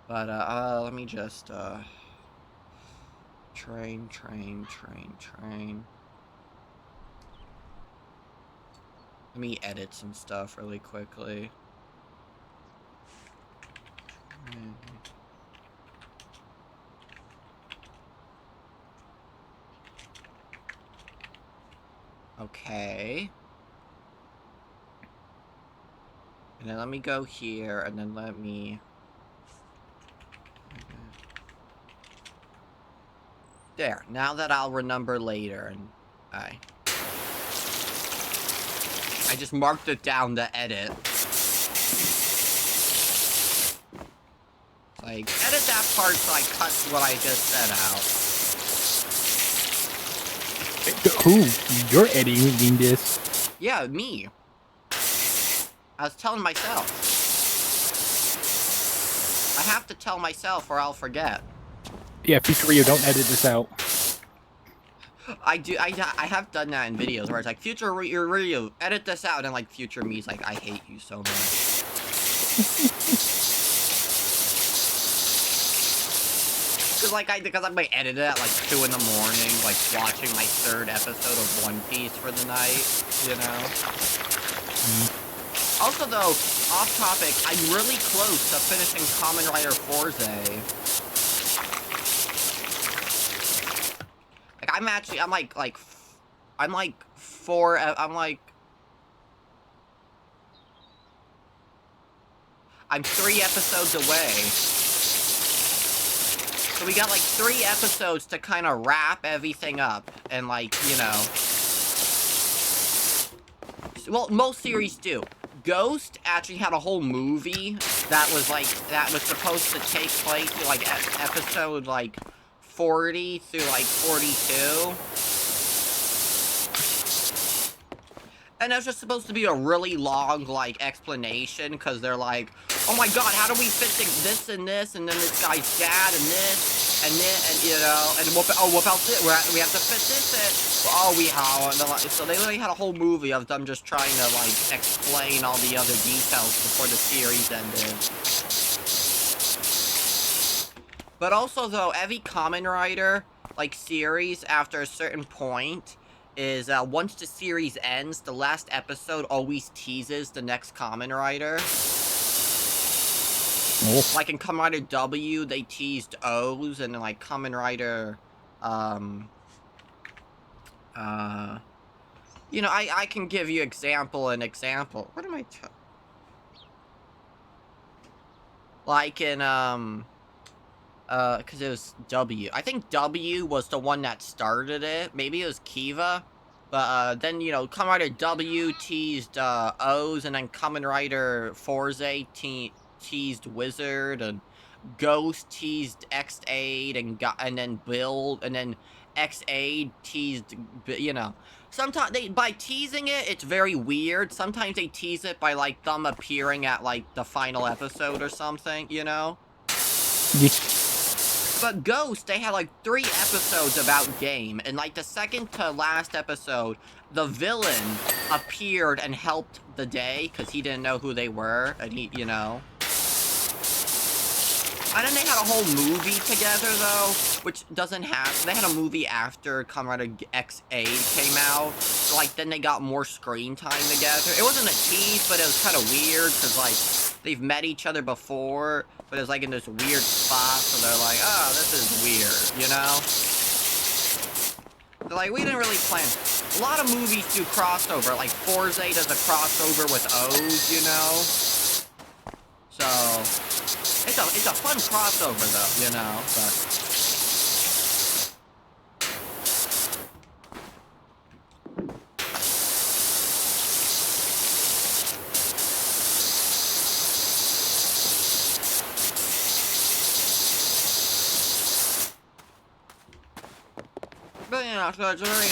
But, let me just, train. Let me edit some stuff really quickly. Okay. And then let me go here, and then let me... There, now that I'll remember later, and I just marked it down to edit. Like, edit that part so I cut what I just said out. Who? You're editing this? Yeah, me. I was telling myself. I have to tell myself or I'll forget. Yeah, Future Rio, don't edit this out. I have done that in videos where it's like, Future Rio, edit this out, and like, Future me's like, I hate you so much. Because I might edit it at like 2 in the morning, like watching my 3rd episode of One Piece for the night, you know? Also though, off topic, I'm really close to finishing Kamen Rider Forze. Like, I'm I'm 3 episodes away. So we got like 3 episodes to kind of wrap everything up, and like, you know. Well, most series do. Ghost actually had a whole movie that was supposed to take place through like episode like 40 through like 42. And that's just supposed to be a really long, like, explanation, because they're like, oh my god, how do we fit this and this, and then this guy's dad, and this, and you know, and what else, we have to fit this in, so they literally had a whole movie of them just trying to, like, explain all the other details before the series ended. But also, though, every Kamen Rider, like, series, after a certain point, is, once the series ends, the last episode always teases the next Kamen Rider. Oh. Like in Kamen Rider W, they teased O's, and then like Kamen Rider, you know, I can give you an example. What am I like in, because it was W. I think W was the one that started it. Maybe it was Kiva. But, then, you know, Kamen Rider W teased, O's, and then Kamen Rider Forze teased Wizard, and Ghost teased X-Aid, and then Build, and then X-Aid teased, you know. Sometimes, by teasing it, it's very weird. Sometimes they tease it by, like, them appearing at, like, the final episode or something, you know? But Ghost, they had like 3 episodes about game, and like the second to last episode, the villain appeared and helped the day, because he didn't know who they were, and he, you know. And then they had a whole movie together, though, which doesn't have... They had a movie after Kamen Rider X-Aid came out, so, like, then they got more screen time together. It wasn't a tease, but it was kind of weird, because, like, they've met each other before, but it was, like, in this weird spot, so they're like, oh, this is weird, you know? They're like, we didn't really plan... A lot of movies do crossover, like, Forze does a crossover with O's, you know? So... It's a fun crossover, though, you know, but you know, so it's very,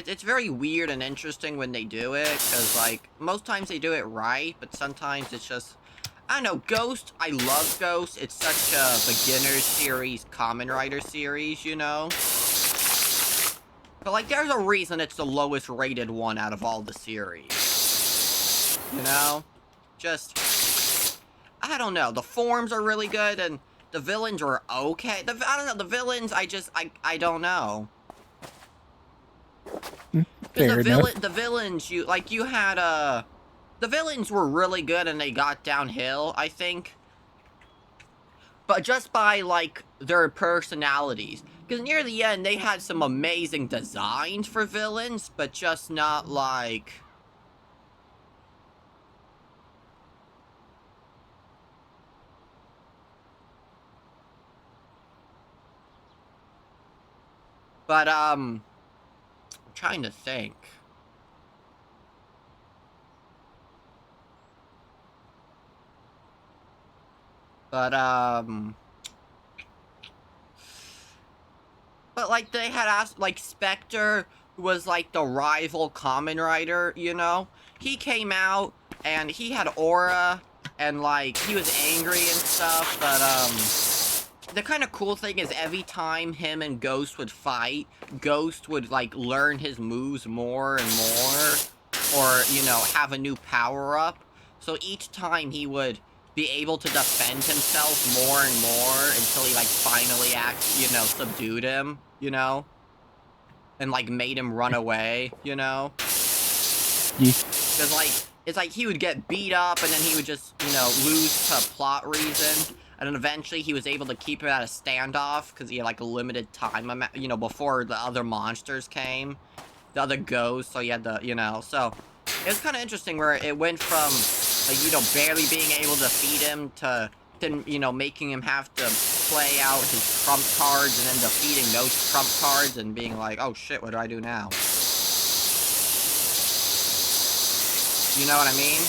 it's very weird and interesting when they do it, because, like, most times they do it right, but sometimes it's just, I don't know, Ghost, I love Ghost, it's such a beginner series, Kamen Rider series, you know? But, like, there's a reason it's the lowest rated one out of all the series. You know? Just... I don't know. The forms are really good, and the villains were okay. I don't know. The villains, I don't know. Because Fair enough. the villains, you had, the villains were really good, and they got downhill, I think. But just by, like, their personalities. Because near the end, they had some amazing designs for villains, but just not, like... But, I'm trying to think. But, But, like, they had asked, like, Spectre, who was, like, the rival Kamen Rider, you know? He came out, and he had aura, and, like, he was angry and stuff, but, the kind of cool thing is every time him and Ghost would fight, Ghost would, like, learn his moves more and more, or, you know, have a new power-up. So each time he would be able to defend himself more and more until he, like, finally subdued him, you know? And, like, made him run away, you know? Yeah. Because, like, it's like he would get beat up and then he would just, you know, lose to plot reason. And then eventually he was able to keep him at a standoff because he had, like, a limited time, you know, before the other monsters came. The other ghosts, so he had the, you know, so... It was kind of interesting where it went from, like, you know, barely being able to defeat him to then, you know, making him have to play out his trump cards and then defeating those trump cards and being like, oh shit, what do I do now? You know what I mean?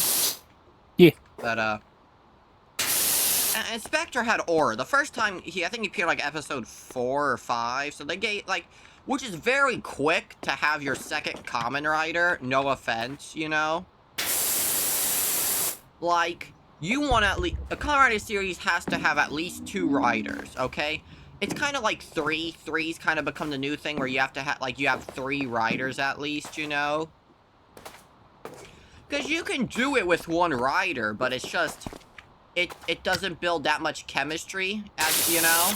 Yeah. But, and Spectre had aura. The first time, I think he appeared, like, episode 4 or 5, so they gave, like, which is very quick to have your second Kamen Rider, no offense, you know? Like, you want at least... A Kamen Rider series has to have at least 2 riders, okay? It's kind of like 3. 3's kind of become the new thing where you have to have, like, you have 3 riders at least, you know? Because you can do it with 1 rider, but it's just... It doesn't build that much chemistry, as, you know?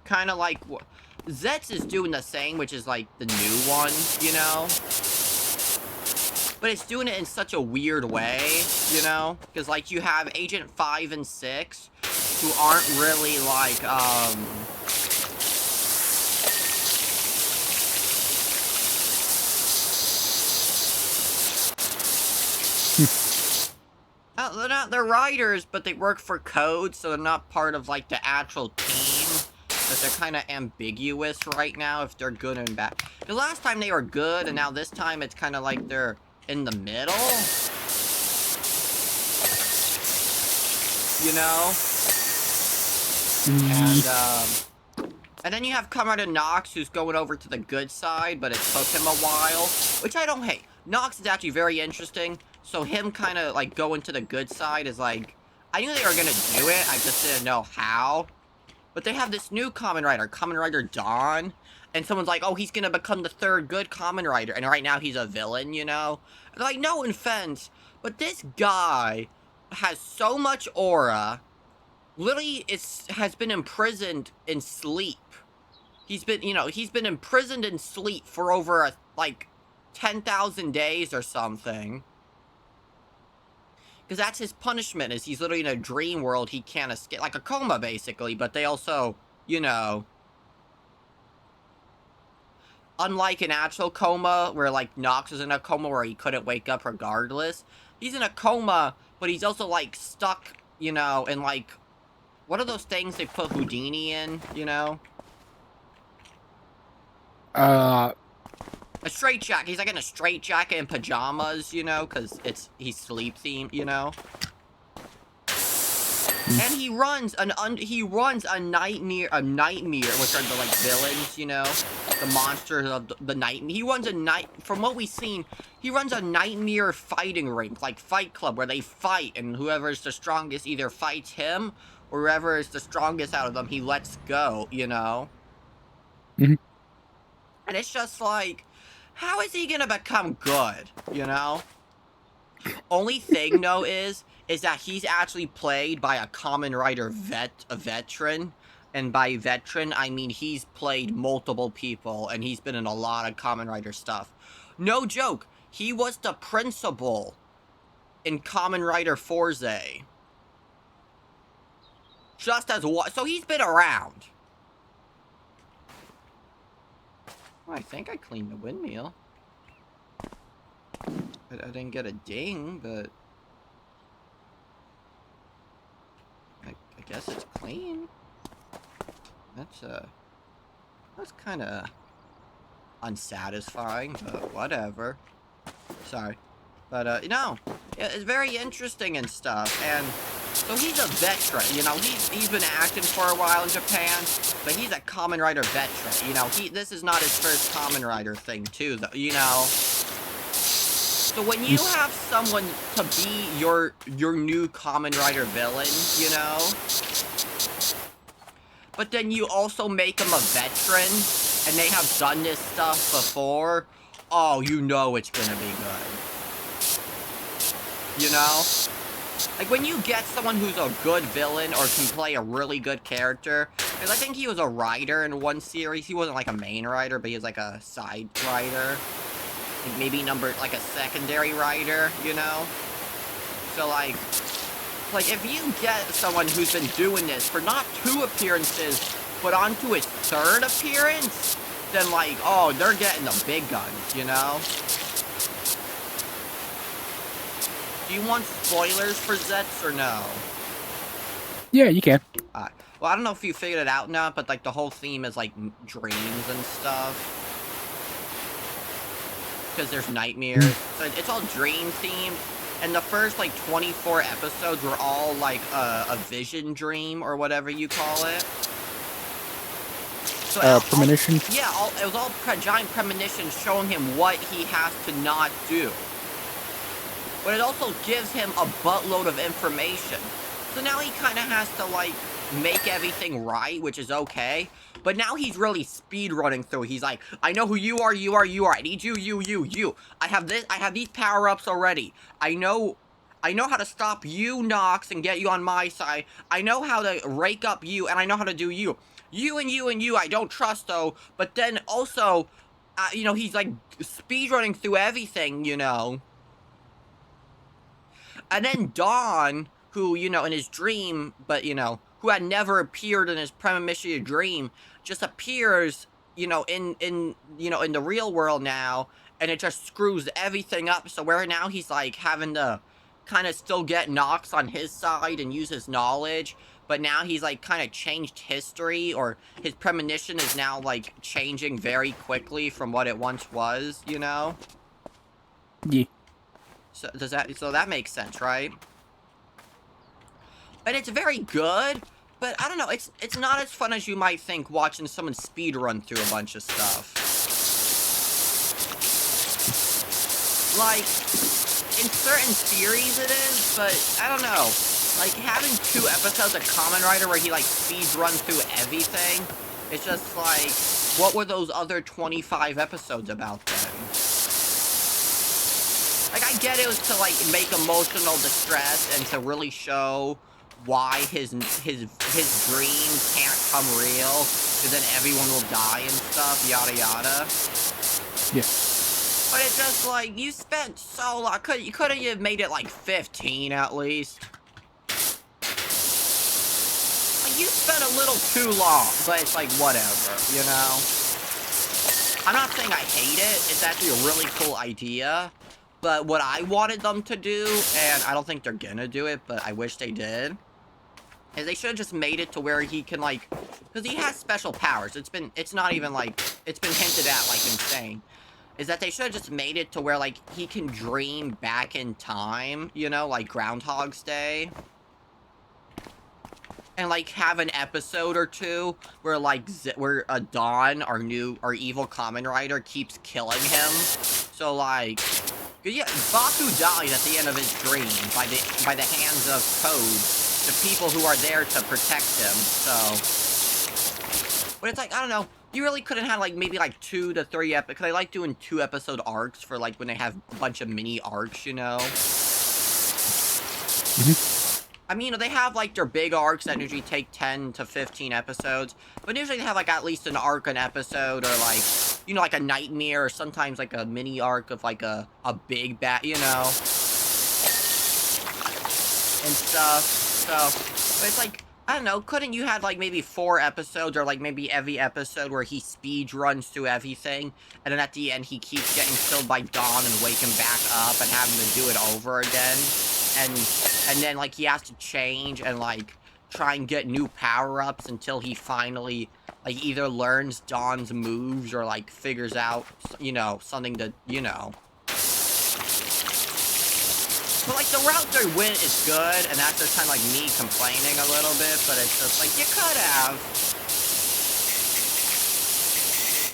Kind of like... Zets is doing the same, which is, like, the new one, you know? But it's doing it in such a weird way, you know? Because, like, you have Agent 5 and 6, who aren't really, like, they're riders, but they work for Code, so they're not part of, like, the actual team. But they're kind of ambiguous right now if they're good and bad. The last time they were good, and now this time it's kind of like they're in the middle. You know? And then you have Kamen Rider Nox, who's going over to the good side, but it took him a while. Which I don't hate. Nox is actually very interesting. So him kind of, like, going to the good side is, like... I knew they were gonna do it, I just didn't know how. But they have this new Kamen Rider Dawn. And someone's like, oh, he's gonna become the 3rd good Kamen Rider. And right now he's a villain, you know? And like, no offense, but this guy has so much aura. Literally has been imprisoned in sleep. He's been, you know, he's been imprisoned in sleep for over, like, 10,000 days or something. Because that's his punishment, is he's literally in a dream world he can't escape. Like a coma, basically, but they also, you know... Unlike an actual coma, where, like, Nox was in a coma where he couldn't wake up regardless. He's in a coma, but he's also, like, stuck, you know, in, like... What are those things they put Houdini in, you know? A straitjacket. He's, like, in a straitjacket and pajamas, you know? Because he's sleep-themed, you know? And he runs a nightmare, which are the, like, villains, you know? The monsters of the nightmare. He runs from what we've seen, he runs a nightmare fighting rink, like Fight Club, where they fight, and whoever is the strongest either fights him, or whoever is the strongest out of them, he lets go, you know? Mm-hmm. And it's just like, how is he gonna become good, you know? Only thing, though, is that he's actually played by a Kamen Rider a veteran. And by veteran, I mean he's played multiple people, and he's been in a lot of Kamen Rider stuff. No joke, he was the principal in Kamen Rider Forze. Just as what? So he's been around. Well, I think I cleaned the windmill. I didn't get a ding, but I guess it's clean. That's kind of unsatisfying, but whatever. Sorry. But, it's very interesting and stuff, and so he's a veteran, he's been acting for a while in Japan, but he's a Kamen Rider veteran, this is not his first Kamen Rider thing, too, though, So when you have someone to be your new Kamen Rider villain, but then you also make them a veteran, and they have done this stuff before, oh, it's gonna be good. Like, when you get someone who's a good villain or can play a really good character, because I think he was a writer in one series, he wasn't, like, a main writer, but he was, like, a side writer. Like, maybe like, a secondary writer, So, like, if you get someone who's been doing this for not 2 appearances, but onto his 3rd appearance, then, like, oh, they're getting the big guns, Do you want spoilers for Zets or no? Yeah, you can. Well, I don't know if you figured it out now, but, like, the whole theme is, like, dreams and stuff. Because there's nightmares. So it's all dream themed. And the first, like, 24 episodes were all, like, a vision dream, or whatever you call it. So premonition? It was all giant premonitions showing him what he has to not do. But it also gives him a buttload of information. So now he kind of has to, like, make everything right, which is okay. But now he's really speedrunning through. He's like, I know who you are. I need you. I have these power-ups already. I know how to stop you, Nox, and get you on my side. I know how to rake up you, and I know how to do you. You and you, I don't trust, though. But then also, he's, like, speedrunning through everything, And then Dawn, who, in his dream, but, who had never appeared in his premonition dream, just appears, in the real world now, and it just screws everything up, so where now he's, like, having to kind of still get Nox on his side and use his knowledge, but now he's, like, kind of changed history, or his premonition is now, like, changing very quickly from what it once was, Yeah. So that makes sense, right? And it's very good, but I don't know, it's not as fun as you might think watching someone speedrun through a bunch of stuff. Like, in certain series it is, but I don't know. Like, having 2 episodes of Kamen Rider where he, like, speedruns through everything, it's just like, what were those other 25 episodes about then? Like, I get it was to, like, make emotional distress and to really show why his dreams can't come real, because then everyone will die and stuff, yada yada. Yeah. But it's just like, you spent so long, you could have made it like 15 at least. Like, you spent a little too long, but it's like, whatever, I'm not saying I hate it, it's actually a really cool idea. But what I wanted them to do, and I don't think they're gonna do it, but I wish they did, is they should have just made it to where he can, like, because he has special powers. It's not even, like, it's been hinted at, like, insane. Is that they should have just made it to where, like, he can dream back in time, like Groundhog's Day. And, like, have an episode or two where, like, Dawn, our evil Kamen Rider, keeps killing him. So, like, yeah, Baku died at the end of his dream by the hands of Code, the people who are there to protect him, so. But it's like, I don't know, you really couldn't have, like, maybe, like, 2 to 3 because I like doing 2-episode arcs for, like, when they have a bunch of mini arcs, I mean, they have, like, their big arcs that usually take 10 to 15 episodes, but usually they have, like, at least an arc an episode, or, like, you know, like a nightmare, or sometimes, like, a mini arc of, like, a big bat, you know, and stuff, so, but it's like, I don't know, couldn't you have, like, maybe 4 episodes, or, like, maybe every episode where he speed runs through everything, and then at the end he keeps getting killed by Dawn and waking back up and having to do it over again? And then, like, he has to change and, like, try and get new power-ups until he finally, like, either learns Dawn's moves or, like, figures out, you know, something to, you know. But, like, the route they went is good, and that's just kind of, like, me complaining a little bit, but it's just, like, you could have.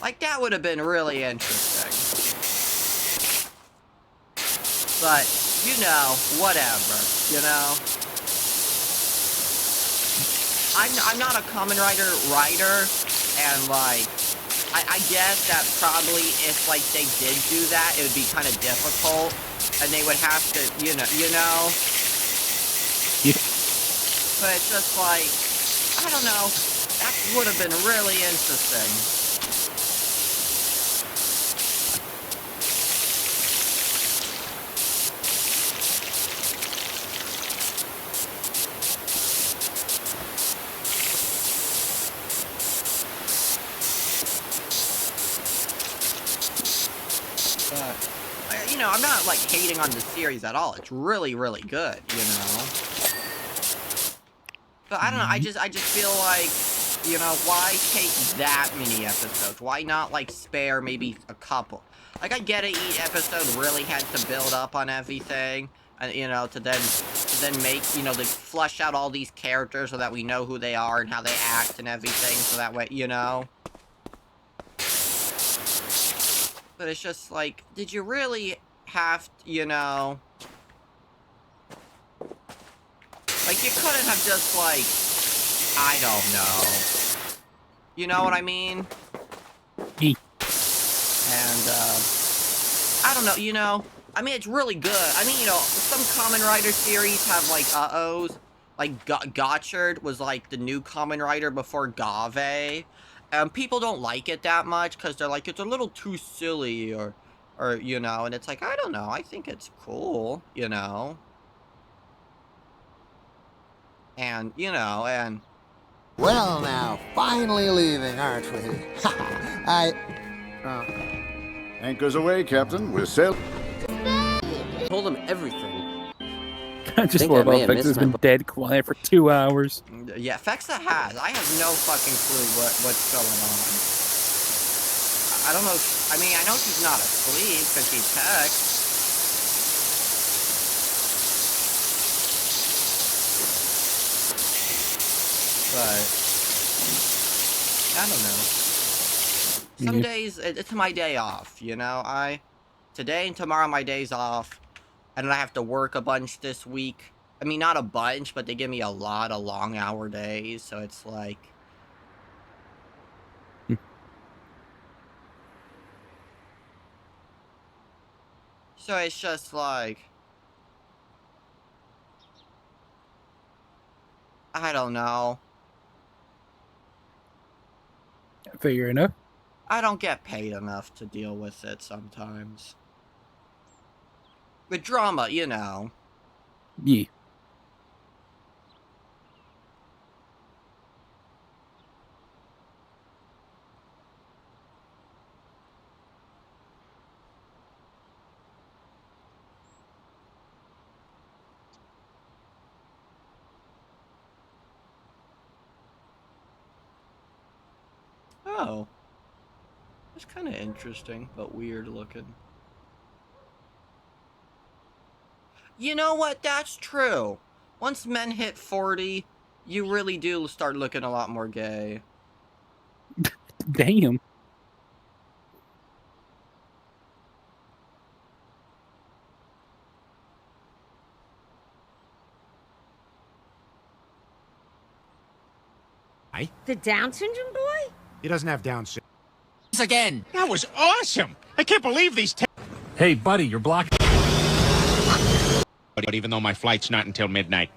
Like, that would have been really interesting. But, you know, whatever, you know? I'm not a Kamen Rider writer, and, like, I guess that probably if, like, they did do that, it would be kind of difficult, and they would have to, you know? Yeah. But it's just like, I don't know, that would have been really interesting. You know, I'm not, like, hating on the series at all. It's really, really good, you know? But I don't know, I just feel like, you know, why take that many episodes? Why not, like, spare maybe a couple? Like, I get it, each episode really had to build up on everything, and, you know, to then make, you know, to flesh out all these characters so that we know who they are and how they act and everything, so that way, you know? But it's just like, did you really have to, you know? Like, you couldn't have just, like, I don't know. You know what I mean? Me. And, I don't know, you know? I mean, it's really good. I mean, you know, some Kamen Rider series have, like, uh-ohs. Like, Gotchard was, like, the new Kamen Rider before Gave. People don't like it that much, because they're like, it's a little too silly, or, you know, and it's like, I don't know, I think it's cool, you know? And, you know, and... Well now, finally leaving, aren't we? Anchors away, Captain. We're sailing. Told him everything. Just think more I may about have Fix has missed been my- dead quiet for 2 hours. Yeah, Fexa has. I have no fucking clue what's going on. I don't know. I mean, I know she's not asleep because she texts. But I don't know. Some days it's my day off, you know. Today and tomorrow my day's off, and I have to work a bunch this week. I mean, not a bunch, but they give me a lot of long-hour days, so it's like... So it's just like... I don't know. Fair enough. I don't get paid enough to deal with it sometimes. With drama, you know. Yeah. Oh. That's kind of interesting, but weird looking. You know what? That's true. Once men hit 40, you really do start looking a lot more gay. Damn. The Down syndrome boy? He doesn't have Down syndrome. Again. That was awesome! I can't believe these. Hey, buddy, you're blocking. But even though my flight's not until midnight.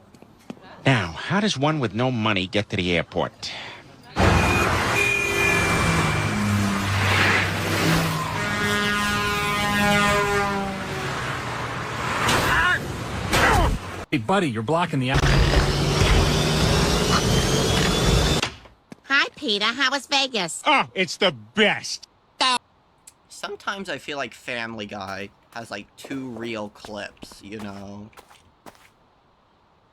Now, how does one with no money get to the airport? Hey, buddy, you're blocking the... Hi, Peter. How was Vegas? Oh, it's the best. Sometimes I feel like Family Guy has, like, 2 real clips, you know?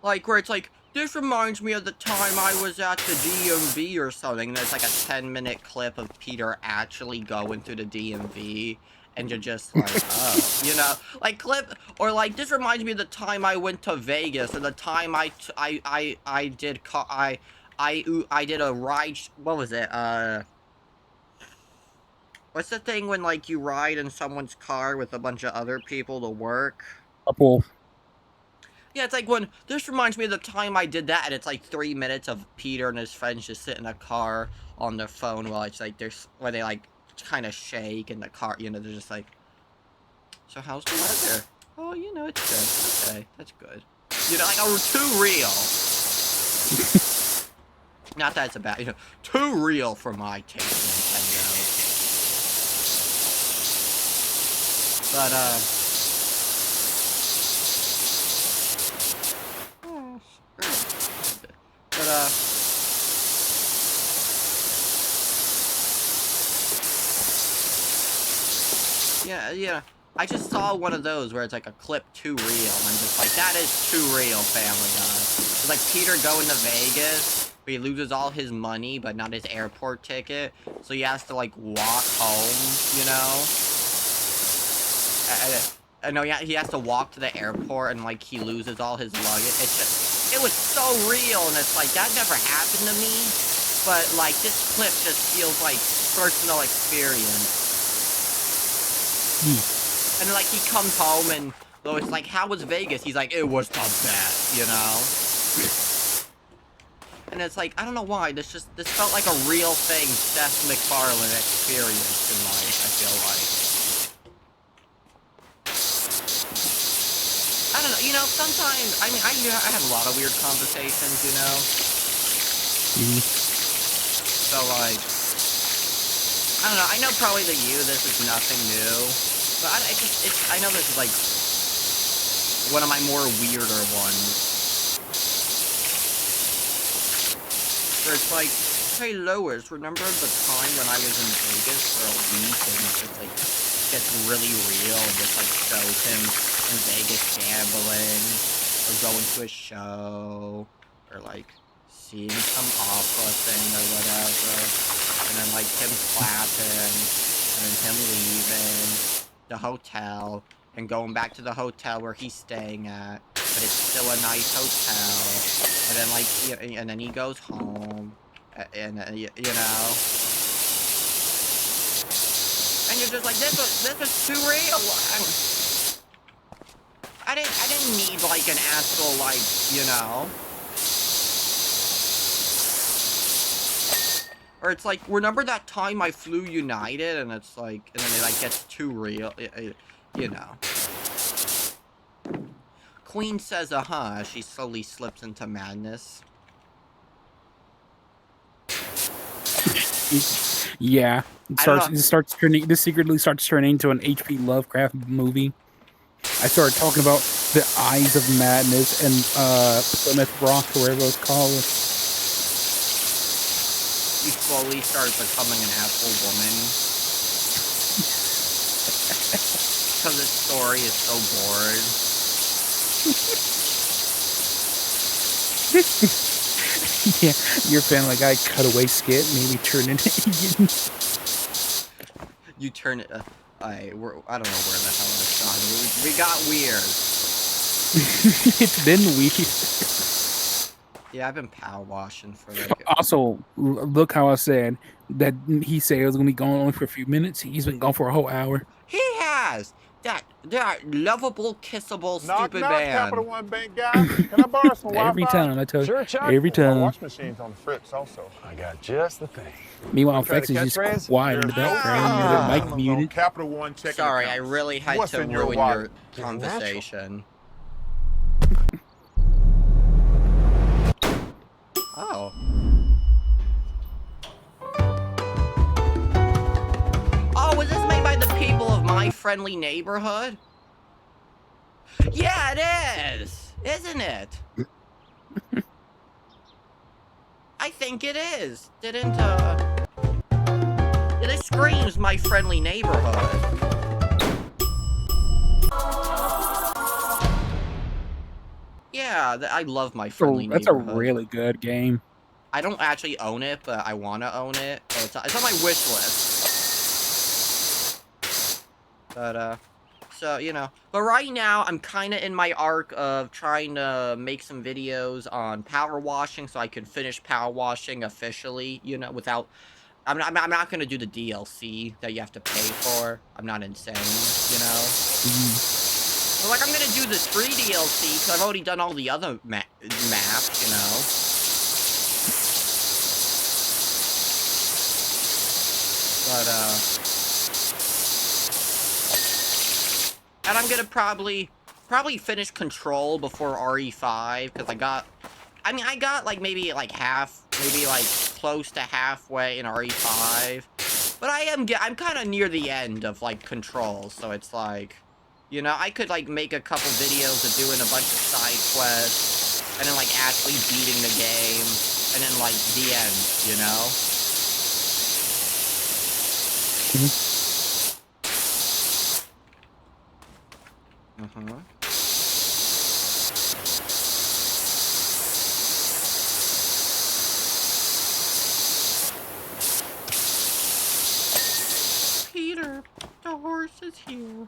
Like, where it's like, this reminds me of the time I was at the DMV or something. And there's, like, a 10-minute clip of Peter actually going through the DMV. And you're just like, oh, you know, like or like, this reminds me of the time I went to Vegas, or the time I did a ride, what was it, what's the thing when, like, you ride in someone's car with a bunch of other people to work? Couple. Yeah, it's like when, this reminds me of the time I did that, and it's like 3 minutes of Peter and his friends just sit in a car on their phone while it's like, where they, like, kind of shake in the car, you know, they're just like, so how's the weather? Oh, you know, it's good. Okay, that's good. You know, like, oh, too real. Not that it's a bad, you know, too real for my taste, Nintendo. But, yeah, I just saw one of those where it's like a clip too real, and I'm just like, that is too real, Family Guy. It's like Peter going to Vegas, where he loses all his money, but not his airport ticket, so he has to, like, walk home, you know? No, yeah, he has to walk to the airport, and, like, he loses all his luggage. It's just, it was so real, and it's like, that never happened to me, but, like, this clip just feels like personal experience. And then, like, he comes home, and Lois like, how was Vegas? He's like, it was the best, you know? And it's like, I don't know why, this felt like a real thing Seth MacFarlane experienced in life, I feel like. I don't know, you know, sometimes, I mean, I have a lot of weird conversations, you know? So, like, I don't know, I know probably to you this is nothing new, but I know this is, like, one of my more weirder ones. Where it's like, hey Lois, remember the time when I was in Vegas for a week and it just, like, gets really real and just, like, shows him in Vegas gambling, or going to a show, or, like, seeing some opera thing or whatever, and then, like, him clapping, and then him leaving the hotel, and going back to the hotel where he's staying at, but it's still a nice hotel, and then, like, and then he goes home, and you know, and you're just like, this is too real. I didn't need, like, an actual, like, you know. Or it's like, remember that time I flew United, and it's like, and then it, like, gets too real, you know. Queen says, as she slowly slips into madness. Yeah, this secretly starts turning into an H.P. Lovecraft movie. I started talking about the Eyes of Madness and Plymouth Rock, or whatever it's called. You slowly start becoming an actual woman. Because this story is so bored. Yeah, your Family Guy cutaway skit maybe turn into Indian. You turn it. I don't know where the hell this gone. We got weird. It's been weird. Yeah, I've been power washing for like. Also, look how I said that he said it was gonna be gone only for a few minutes. He's been gone for a whole hour. He has that lovable, kissable, stupid man. Capital One Bank guy. Can I borrow some Wi-Fi? Every time I tell you, Sure, Chuck. every time. My wash machine's on the fritz also. I got just the thing. Meanwhile, Fex is just quiet in the background. You have the mic muted. Capital One checking Sorry, I accounts. really had What's to in your ruin wallet? your conversation. Oh. Oh, was this made by the people of my friendly neighborhood? Yeah, it is! Isn't it? I think it is. It screams my friendly neighborhood. Yeah, I love my friendly That's a neighborhood. really good game. I don't actually own it, but I want to own it. So it's on my wish list. But, so, you know. But right now, I'm kind of in my arc of trying to make some videos on power washing so I can finish power washing officially, you know, without... I'm not going to do the DLC that you have to pay for. I'm not insane, you know? But, like, I'm going to do the free DLC because I've already done all the other maps, you know? But, and I'm gonna probably finish Control before RE5, because I got, like, maybe, like, close to halfway in RE5. But I'm kind of near the end of, like, Control, so it's like, you know, I could, like, make a couple videos of doing a bunch of side quests, and then, like, actually beating the game, and then, like, the end, you know? Peter, the horse is here.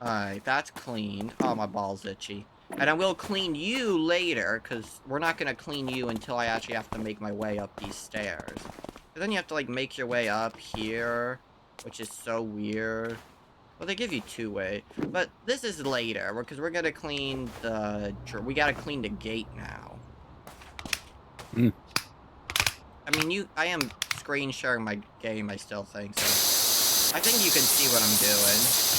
Alright, that's clean. Oh, my ball's itchy. And I will clean you later, because we're not going to clean you until I actually have to make my way up these stairs. But then you have to, like, make your way up here, which is so weird. Well, they give you two-way. But this is later, because we're going to clean the... We got to clean the gate now. I mean, I am screen sharing my game, I still think, so... I think you can see what I'm doing.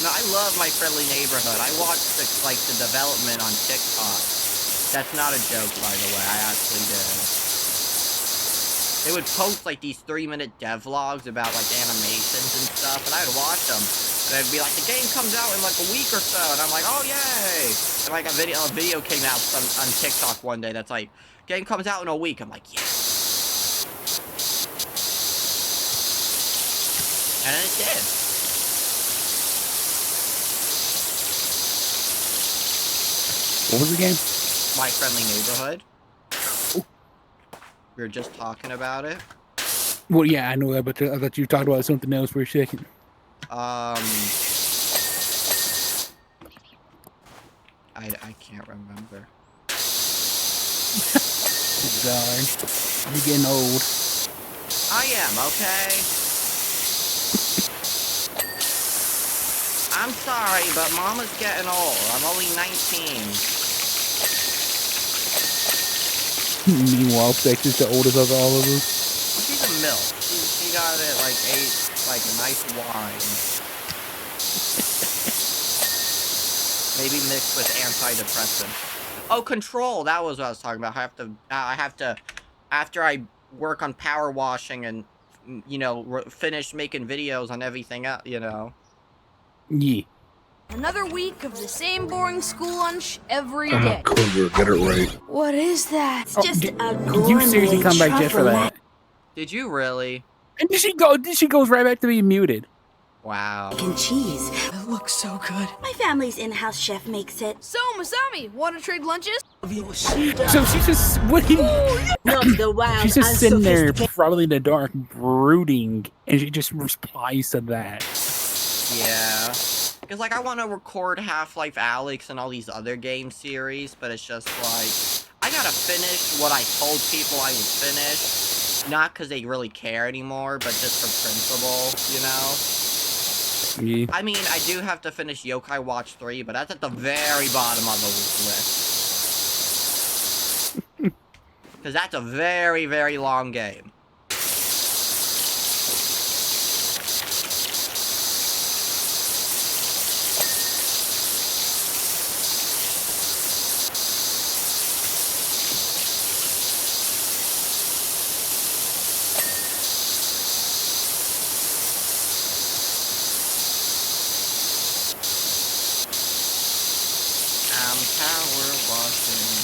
No, I love my friendly neighborhood. I watched the development on TikTok. That's not a joke, by the way. I actually did. They would post like these 3-minute devlogs about like animations and stuff, and I'd watch them. And I'd be like, the game comes out in like a week or so, and I'm like, oh yay! And like a video came out on TikTok one day that's like, game comes out in a week. I'm like, yes. And then it did. What was the game? My Friendly Neighborhood. We were just talking about it. Well, yeah, I know that, but I thought you talked about something else for a second. I can't remember. Darn. You're getting old. I am, okay? I'm sorry, but Mama's getting old. I'm only 19. Meanwhile, Sex is the oldest of all of us. Well, she's a milk. She got it, like, like a nice wine. Maybe mixed with antidepressant. Oh, Control. That was what I was talking about. I have to, after I work on power washing and, you know, finish making videos on everything else, you know. Yeah. Another week of the same boring school lunch every day. Cougar, get it right. What is that? It's just a Did you seriously come back just for that? Did you really? And did she go? She goes right back to being muted. Wow. Mac and cheese. It looks so good. My family's in-house chef makes it. So, Masami, want to trade lunches? So she's just what? Not the wild. She's just sitting there, probably in the dark, brooding, and she just replies to that. Yeah. Because, like, I want to record Half-Life Alyx and all these other game series, but it's just, like, I gotta finish what I told people I would finish. Not because they really care anymore, but just for principle, you know? Yeah. I mean, I do have to finish Yokai Watch 3, but that's at the very bottom of the list. Because that's a very, very long game. I'm power washing.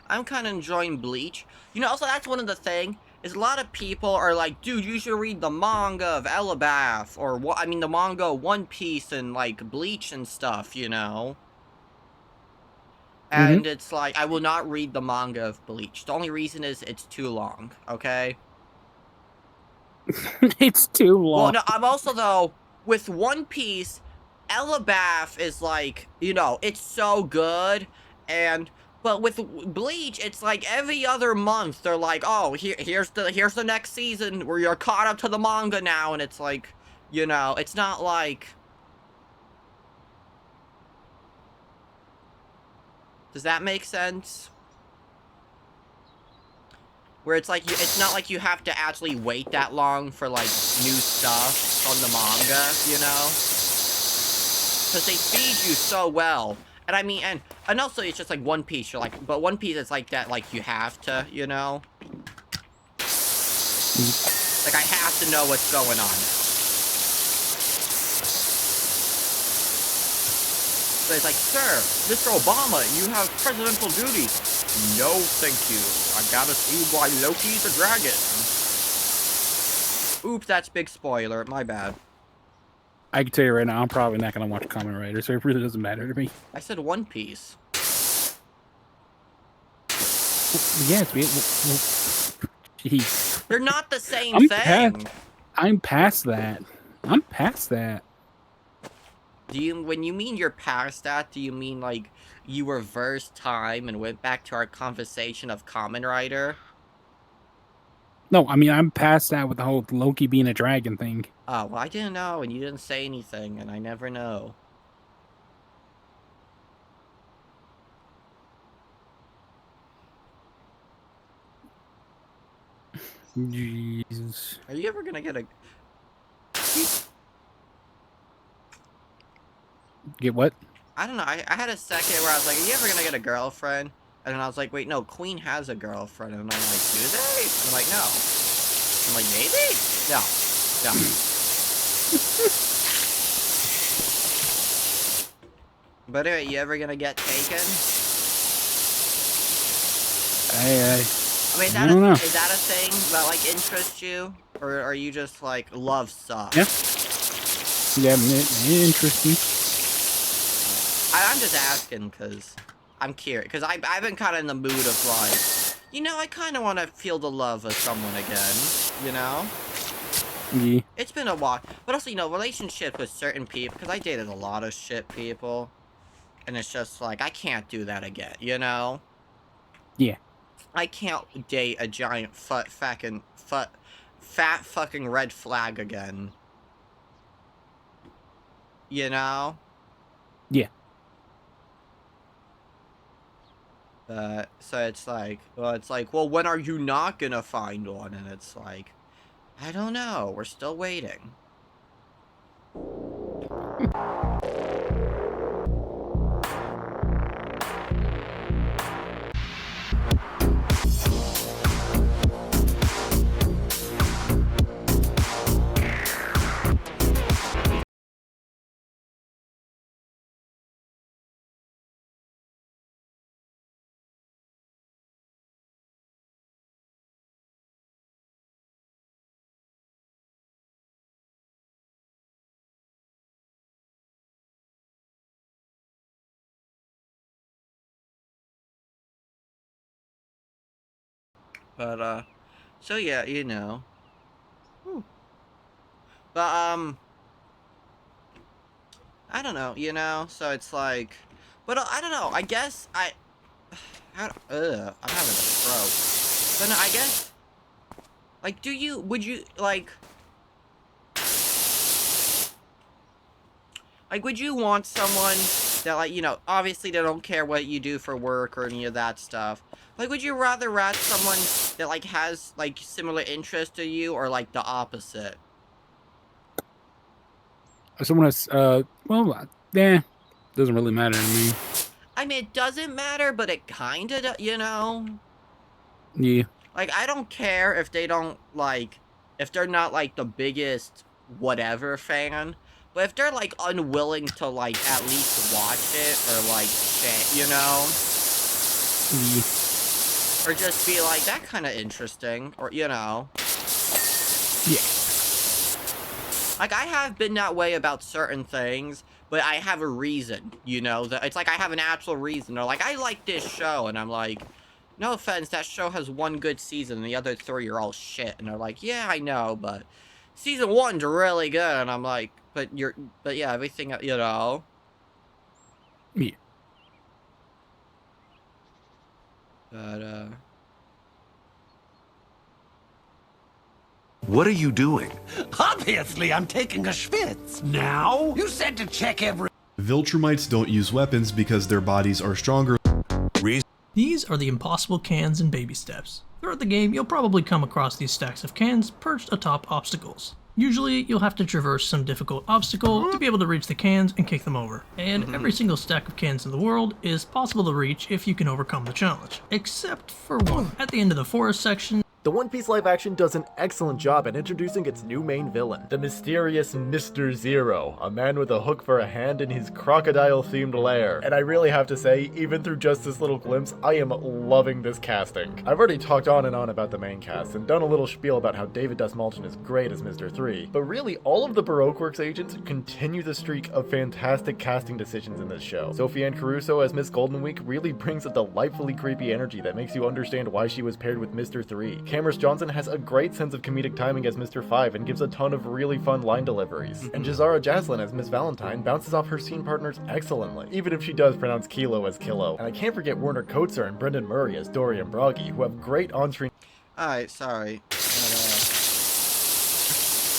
I'm kind of enjoying Bleach. You know, also that's one of the thing is a lot of people are like, dude, you should read the manga of Elabeth or what? I mean, the manga of One Piece and like Bleach and stuff. You know. And it's like, I will not read the manga of Bleach. The only reason is it's too long. Okay. It's too long. Well, no, I'm also though with One Piece. Elabeth is like, you know, it's so good, but with Bleach, it's like every other month they're like, oh, here's the next season where you're caught up to the manga now, and it's like, you know, it's not like. Does that make sense? Where it's like it's not like you have to actually wait that long for like new stuff from the manga, you know? Because they feed you so well. And I mean, and also it's just like One Piece, you're like, but One Piece is like that, like you have to, you know? Like I have to know what's going on now. So it's like, sir, Mr. Obama, you have presidential duties. No, thank you. I gotta see why Loki's a dragon. Oops, that's big spoiler, my bad. I can tell you right now, I'm probably not going to watch Kamen Rider, so it really doesn't matter to me. I said One Piece. Yes, jeez. They're not the same thing. I'm past that. I'm past that. When you mean you're past that, do you mean like you reversed time and went back to our conversation of Kamen Rider? No, I mean, I'm past that with the whole Loki being a dragon thing. Oh, well, I didn't know, and you didn't say anything, and I never know. Jesus. Are you ever gonna get a... Get what? I don't know, I had a second where I was like, are you ever gonna get a girlfriend? And then I was like, wait, no, Queen has a girlfriend. And I'm like, do they? And I'm like, no. I'm like, maybe? No. No. But anyway, you ever gonna get taken? I mean, is that a thing that, like, interests you? Or are you just, like, love sucks? Yeah. Yeah, interesting. I'm just asking, because I'm curious. Because I've been kind of in the mood of, like, you know, I kind of want to feel the love of someone again, you know? Yeah. It's been a while. But also, you know, relationships with certain people, because I dated a lot of shit people. And it's just like, I can't do that again, you know? Yeah. I can't date a giant fat fucking red flag again. You know? Yeah. So it's like, well, when are you not gonna find one? And it's like, I don't know. We're still waiting. But, so yeah, you know. But, I don't know, you know? So it's like, but I don't know, I guess I'm having a stroke. But no, I guess, Like, would you, would you want someone that, like, you know, obviously they don't care what you do for work or any of that stuff. Like, would you rather someone that, like, has, like, similar interests to you or, like, the opposite? Someone has, well, doesn't really matter to me. I mean, it doesn't matter, but it kinda, you know? Yeah. Like, I don't care if they don't, like, if they're not, like, the biggest whatever fan. But if they're, like, unwilling to, like, at least watch it or, like, shit, you know? Yeah. Or just be like, that kind of interesting, or, you know? Yeah. Like, I have been that way about certain things, but I have a reason, you know? It's like I have an actual reason. They're like, I like this show, and I'm like, no offense, that show has one good season, and the other 3 are all shit. And they're like, yeah, I know, but season 1's really good. And I'm like, but yeah, everything, you know? Yeah. But, What are you doing? Obviously, I'm taking a schwitz. Now? You said to check every... Viltrumites don't use weapons because their bodies are stronger. These are the impossible cans in baby steps. Throughout the game, you'll probably come across these stacks of cans perched atop obstacles. Usually, you'll have to traverse some difficult obstacle to be able to reach the cans and kick them over. And every single stack of cans in the world is possible to reach if you can overcome the challenge. Except for one. At the end of the forest section, The One Piece live action does an excellent job at introducing its new main villain, the mysterious Mr. Zero, a man with a hook for a hand in his crocodile-themed lair. And I really have to say, even through just this little glimpse, I am loving this casting. I've already talked on and on about the main cast, and done a little spiel about how David Dastmalchian is great as Mr. 3, but really, all of the Baroque Works agents continue the streak of fantastic casting decisions in this show. Sophie Ann Caruso as Miss Goldenweek really brings a delightfully creepy energy that makes you understand why she was paired with Mr. 3. Cameron Johnson has a great sense of comedic timing as Mr. 5 and gives a ton of really fun line deliveries. And Jazara Jaslin as Miss Valentine bounces off her scene partners excellently, even if she does pronounce Kilo as Kilo. And I can't forget Werner Kotzer and Brendan Murray as Dory and Bragi, who have great on-screen... Alright, sorry.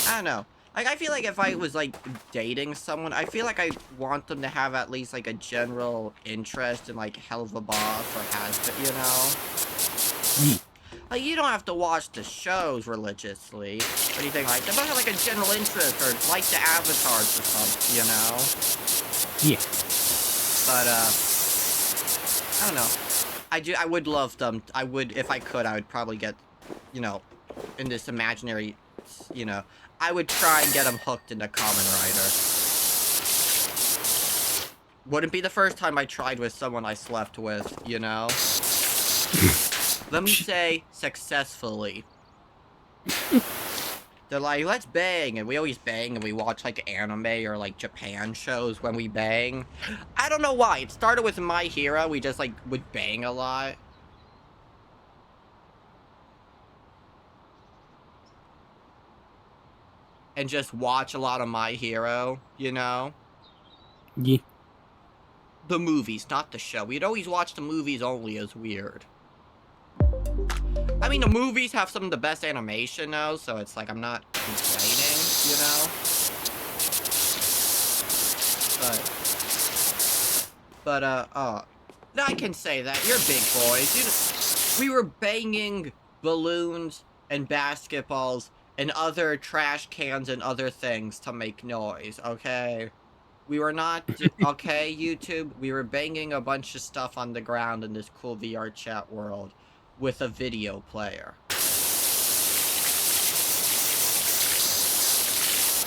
I don't know. Like, I feel like if I was, like, dating someone, I feel like I want them to have at least, like, a general interest in, like, Helva Boss or Hazbit, you know? Like, you don't have to watch the shows religiously or anything like that, but have, like, a general interest or like the avatars or something, you know? Yeah. But, I don't know. I would love them. I would, if I could, I would probably get, you know, in this imaginary, you know, I would try and get them hooked into Kamen Rider. Wouldn't be the first time I tried with someone I slept with, you know? Let me say, successfully. They're like, let's bang, and we always bang, and we watch, like, anime or, like, Japan shows when we bang. I don't know why. It started with My Hero. We just, like, would bang a lot. And just watch a lot of My Hero, you know? Yeah. The movies, not the show. We'd always watch the movies only as weird. I mean, the movies have some of the best animation, though, so it's like I'm not complaining, you know? I can say that. You're big boys. We were banging balloons and basketballs and other trash cans and other things to make noise, okay? We were not, okay, YouTube? We were banging a bunch of stuff on the ground in this cool VR chat world with a video player.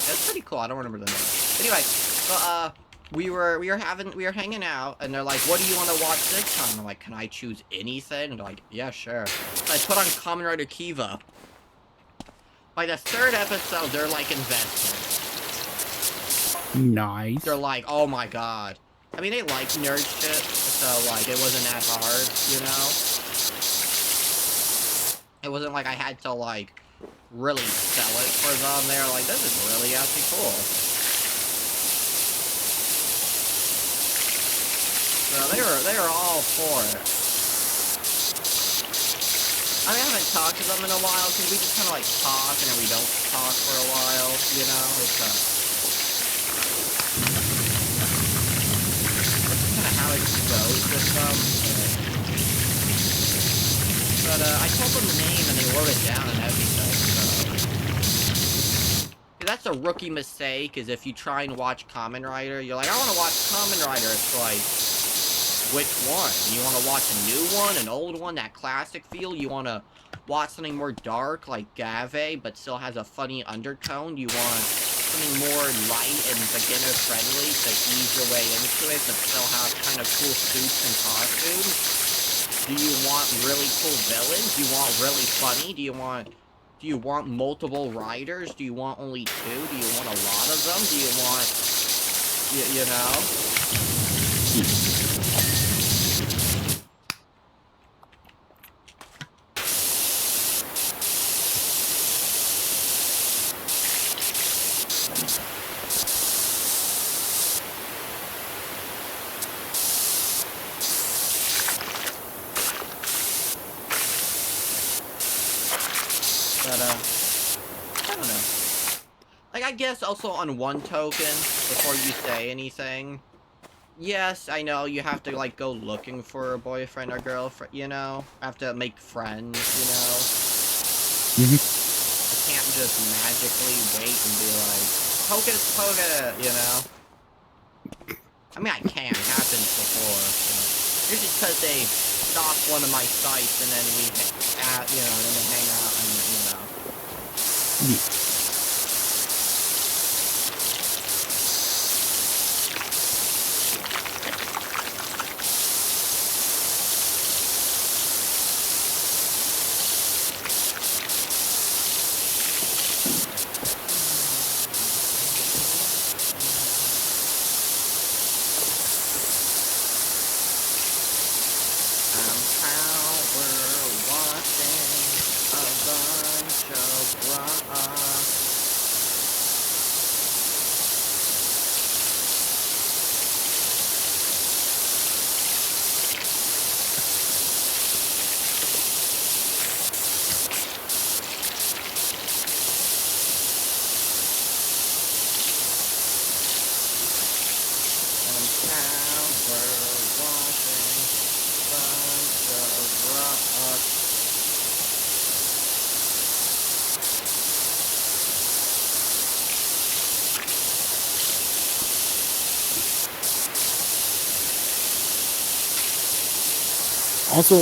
That's pretty cool. I don't remember the name. Anyway, so, we were hanging out, and they're like, what do you want to watch this time? I'm like, can I choose anything? And they're like, yeah, sure. So I put on Kamen Rider Kiva. By the 3rd episode, they're like invested. Nice. They're like, oh my god. I mean, they like nerd shit, so, like, it wasn't that hard, you know? It wasn't like I had to, like, really sell it for them. They were like, this is really actually cool. So they were all for it. I haven't talked to them in a while because we just kind of like talk and then we don't talk for a while, you know? It's that's kind of how it goes with them. But I told them the name and they wrote it down and everything, so. That's a rookie mistake, is if you try and watch Kamen Rider, you're like, I want to watch Kamen Rider. It's like, which one? You want to watch a new one, an old one, that classic feel? You want to watch something more dark, like Gave, but still has a funny undertone? You want something more light and beginner-friendly to ease your way into it, but still have kind of cool suits and costumes? Do you want really cool villains? Do you want really funny? Do you want multiple riders? Do you want only 2? Do you want a lot of them? Do you want, you know? But, I don't know. Like, I guess also on one token, before you say anything, yes, I know you have to, like, go looking for a boyfriend or girlfriend, you know? Have to make friends, you know? I can't just magically wait and be like, hocus pocus, you know? I mean, I can. It happens before. So. Usually because they stalk one of my sites and then we, you know, then they hang out and, you know. Also,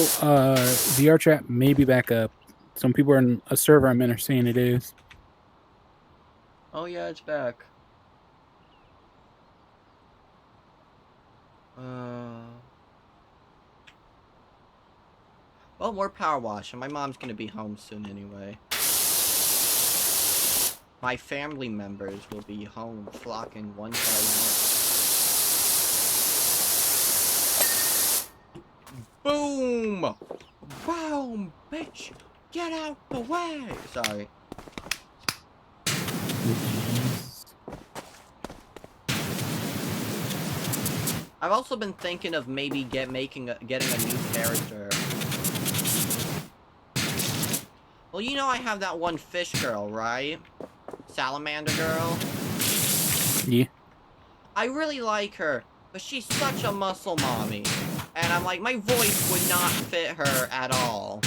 VR chat may be back up. Some people are in a server I'm in are saying it is. Oh yeah, it's back. Well, more power washing. My mom's gonna be home soon anyway. My family members will be home flocking one by one. Boom! Boom, bitch! Get out the way! Sorry. I've also been thinking of maybe getting a new character. Well, you know I have that one fish girl, right? Salamander girl. Yeah. I really like her, but she's such a muscle mommy. And I'm like, my voice would not fit her at all.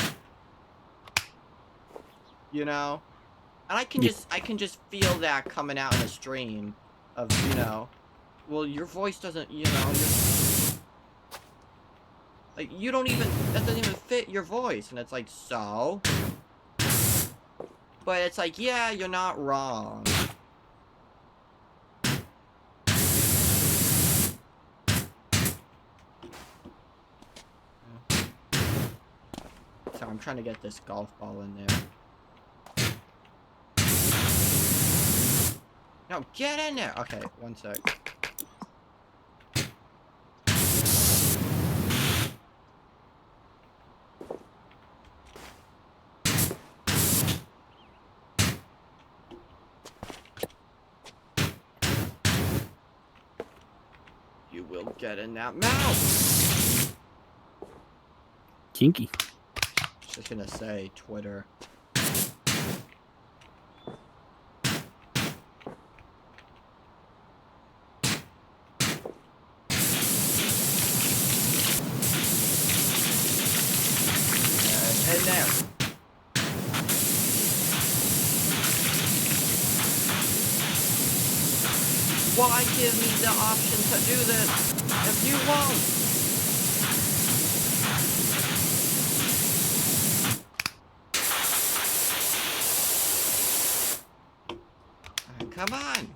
You know? And I can just feel that coming out in the stream of, you know, well, your voice doesn't, you know, like, you don't even, that doesn't even fit your voice. And it's like, so? But it's like, yeah, you're not wrong. So I'm trying to get this golf ball in there. No, get in there! Okay, one sec. You will get in that mouth! Kinky. Shit. Just gonna say Twitter. In there. Why give me the option to do this if you won't? Come on.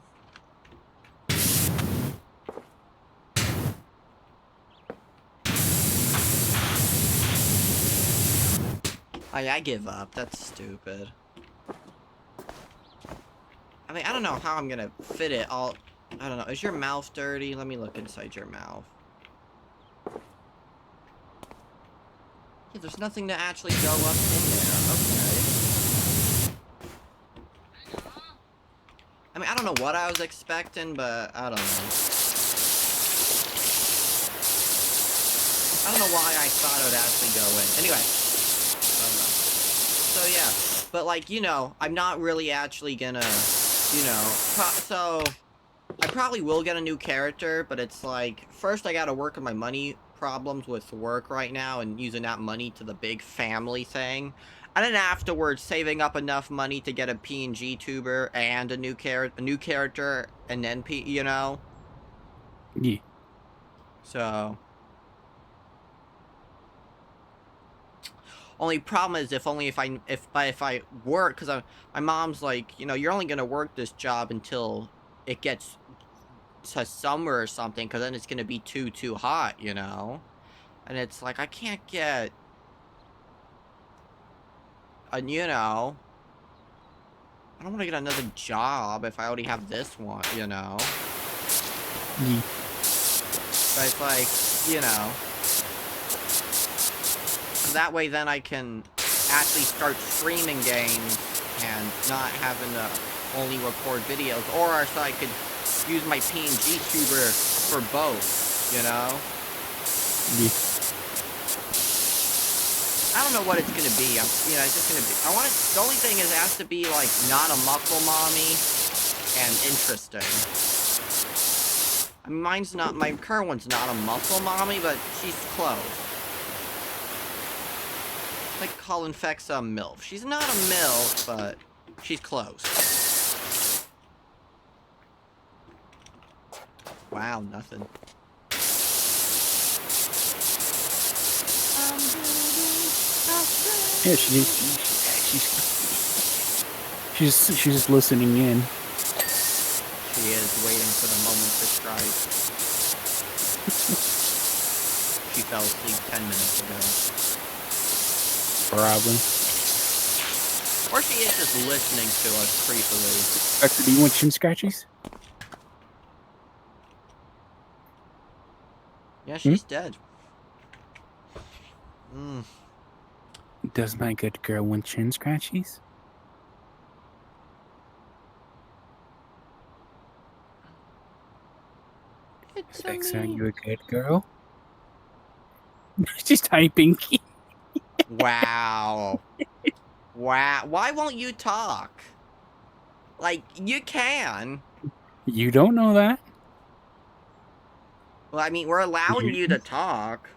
I give up. That's stupid. I mean, I don't know how I'm gonna fit it all. I don't know. Is your mouth dirty? Let me look inside your mouth. Yeah, there's nothing to actually go up in there. Okay. I mean, I don't know what I was expecting, but I don't know. I don't know why I thought it would actually go in. Anyway. So yeah, but like, you know, I'm not really actually gonna, you know, so I probably will get a new character, but it's like, first I gotta work on my money problems with work right now and using that money to the big family thing. And then afterwards, saving up enough money to get a PNG tuber and a new character, and then you know? Yeah. So... Only problem is if I work, because my mom's like, you know, you're only gonna work this job until it gets to summer or something, because then it's gonna be too hot, you know. And it's like, I can't get, you know, I don't want to get another job if I already have this one, you know. Yeah. But it's like, you know. That way then I can actually start streaming games and not having to only record videos, or so I could use my PNG tuber for both, you know? Yeah. I don't know what it's gonna be. You know, it's just gonna be, the only thing is it has to be like not a muckle mommy and interesting. I mean, my current one's not a muscle mommy, but she's close. Like Colin Feck's a MILF. She's not a MILF, but she's close. Wow, nothing. Yeah, she's just listening in. She is waiting for the moment to strike. She fell asleep 10 minutes ago. Probably. Or she is just listening to us creepily. Spectre, do you want chin scratchies? Yeah, she's dead. Does my good girl want chin scratchies? Alexa, are you a good girl? She's typing. Wow. Wow. Why won't you talk? Like, you can. You don't know that? Well, I mean, we're allowing you to talk.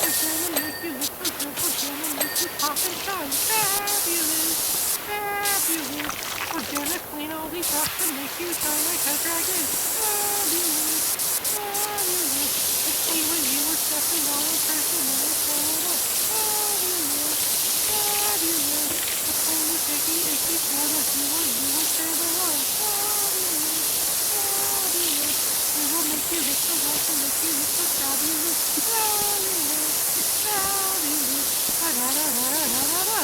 gonna make you look so good. We're gonna make you pop and shine. Fabulous, fabulous. We're gonna clean all these rocks and make you shine like a dragon. Fabulous, fabulous. Let's see when you were stepping on in person and it's going up. Fabulous, fabulous. Let's when you shaky, achy, sort of you were stabilized. Fabulous, fabulous. We will make you look so awesome, make you look so fabulous. Fabulous, fabulous. Da da da da da da da.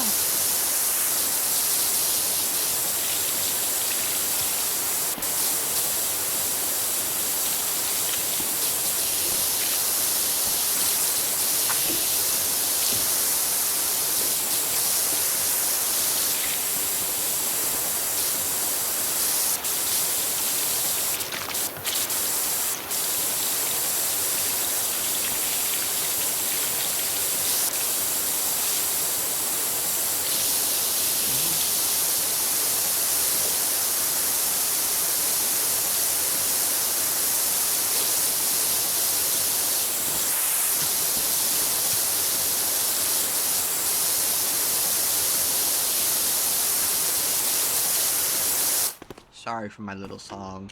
Sorry for my little song.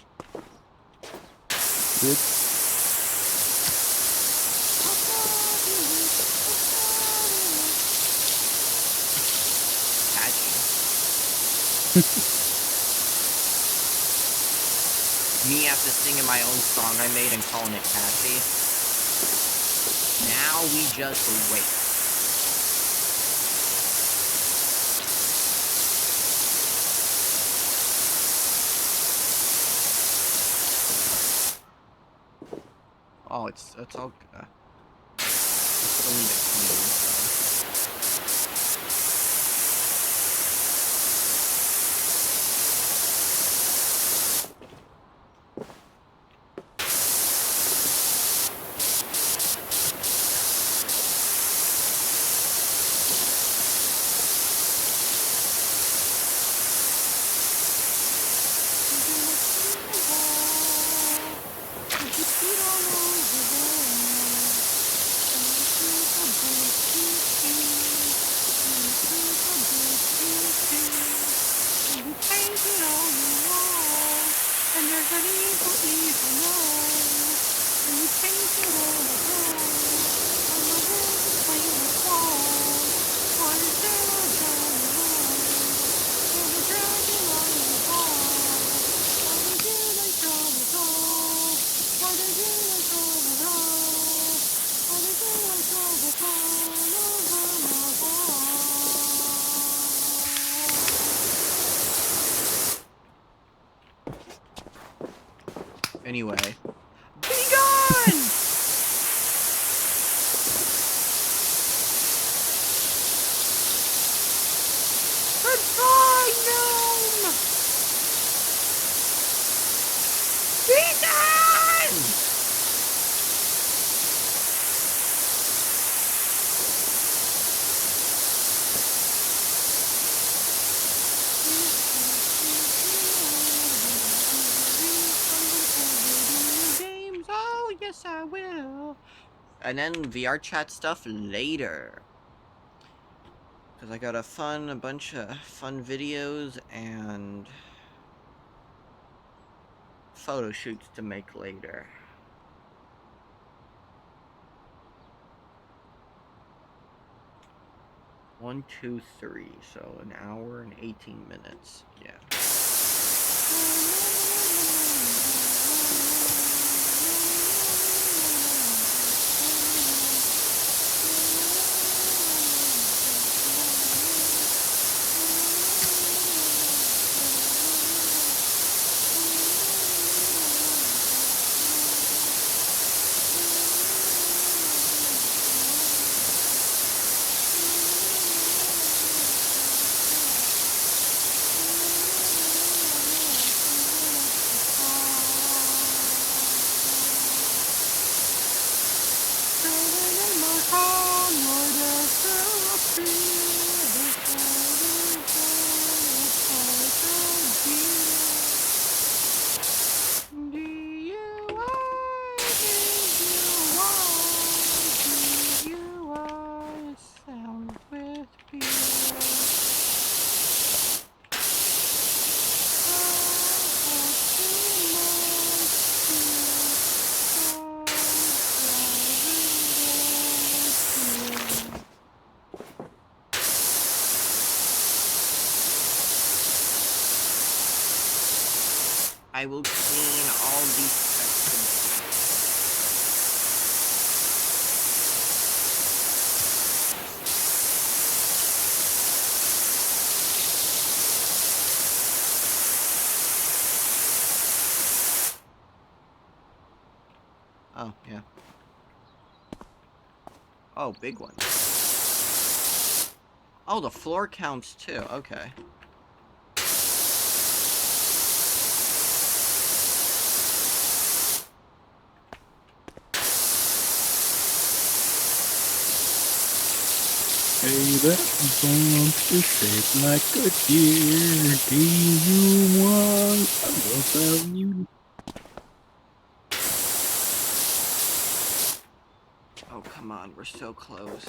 Good. Catchy. Me after singing my own song I made and calling it catchy. Now we just wait. Oh, it's all good. Still need to clean, so. Anyway. Be gone! Goodbye, gnome! Be gone! Oh, yes, I will. And then VR chat stuff later. Because I got a bunch of fun videos and photo shoots to make later. One, 2, 3, so an hour and 18 minutes. Yeah. I will clean all these sections. Oh, yeah. Oh, big one. Oh, the floor counts too. Okay. Hey, that bump is shaped like a deer. Do you want a love about you? Oh, come on. We're so close.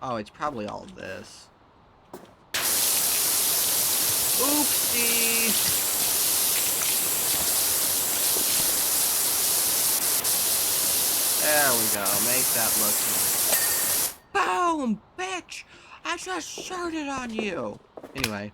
Oh, it's probably all this. Oopsie! There we go. Make that look nice. Boom! Bitch! I just sharded on you! Anyway.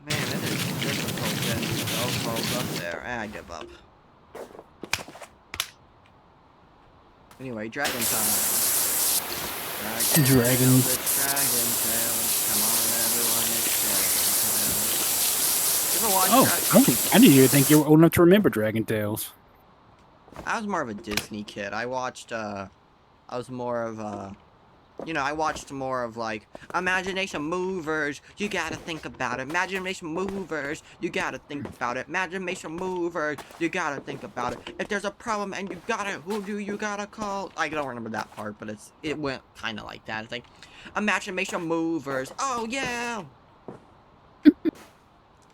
Man, it is difficult getting those balls up there. I give up. Anyway, dragon time. Dragon. It's dragon tails. Come on, everyone, it's dragon tails. You ever watch I didn't even think you were old enough to remember Dragon Tales. I was more of a Disney kid. I watched, I was more of, you know, I watched more of, like, Imagination Movers, you gotta think about it. Imagination Movers, you gotta think about it. Imagination Movers, you gotta think about it. If there's a problem and you gotta, who do you gotta call? I don't remember that part, but it went kind of like that. It's like, Imagination Movers, oh yeah!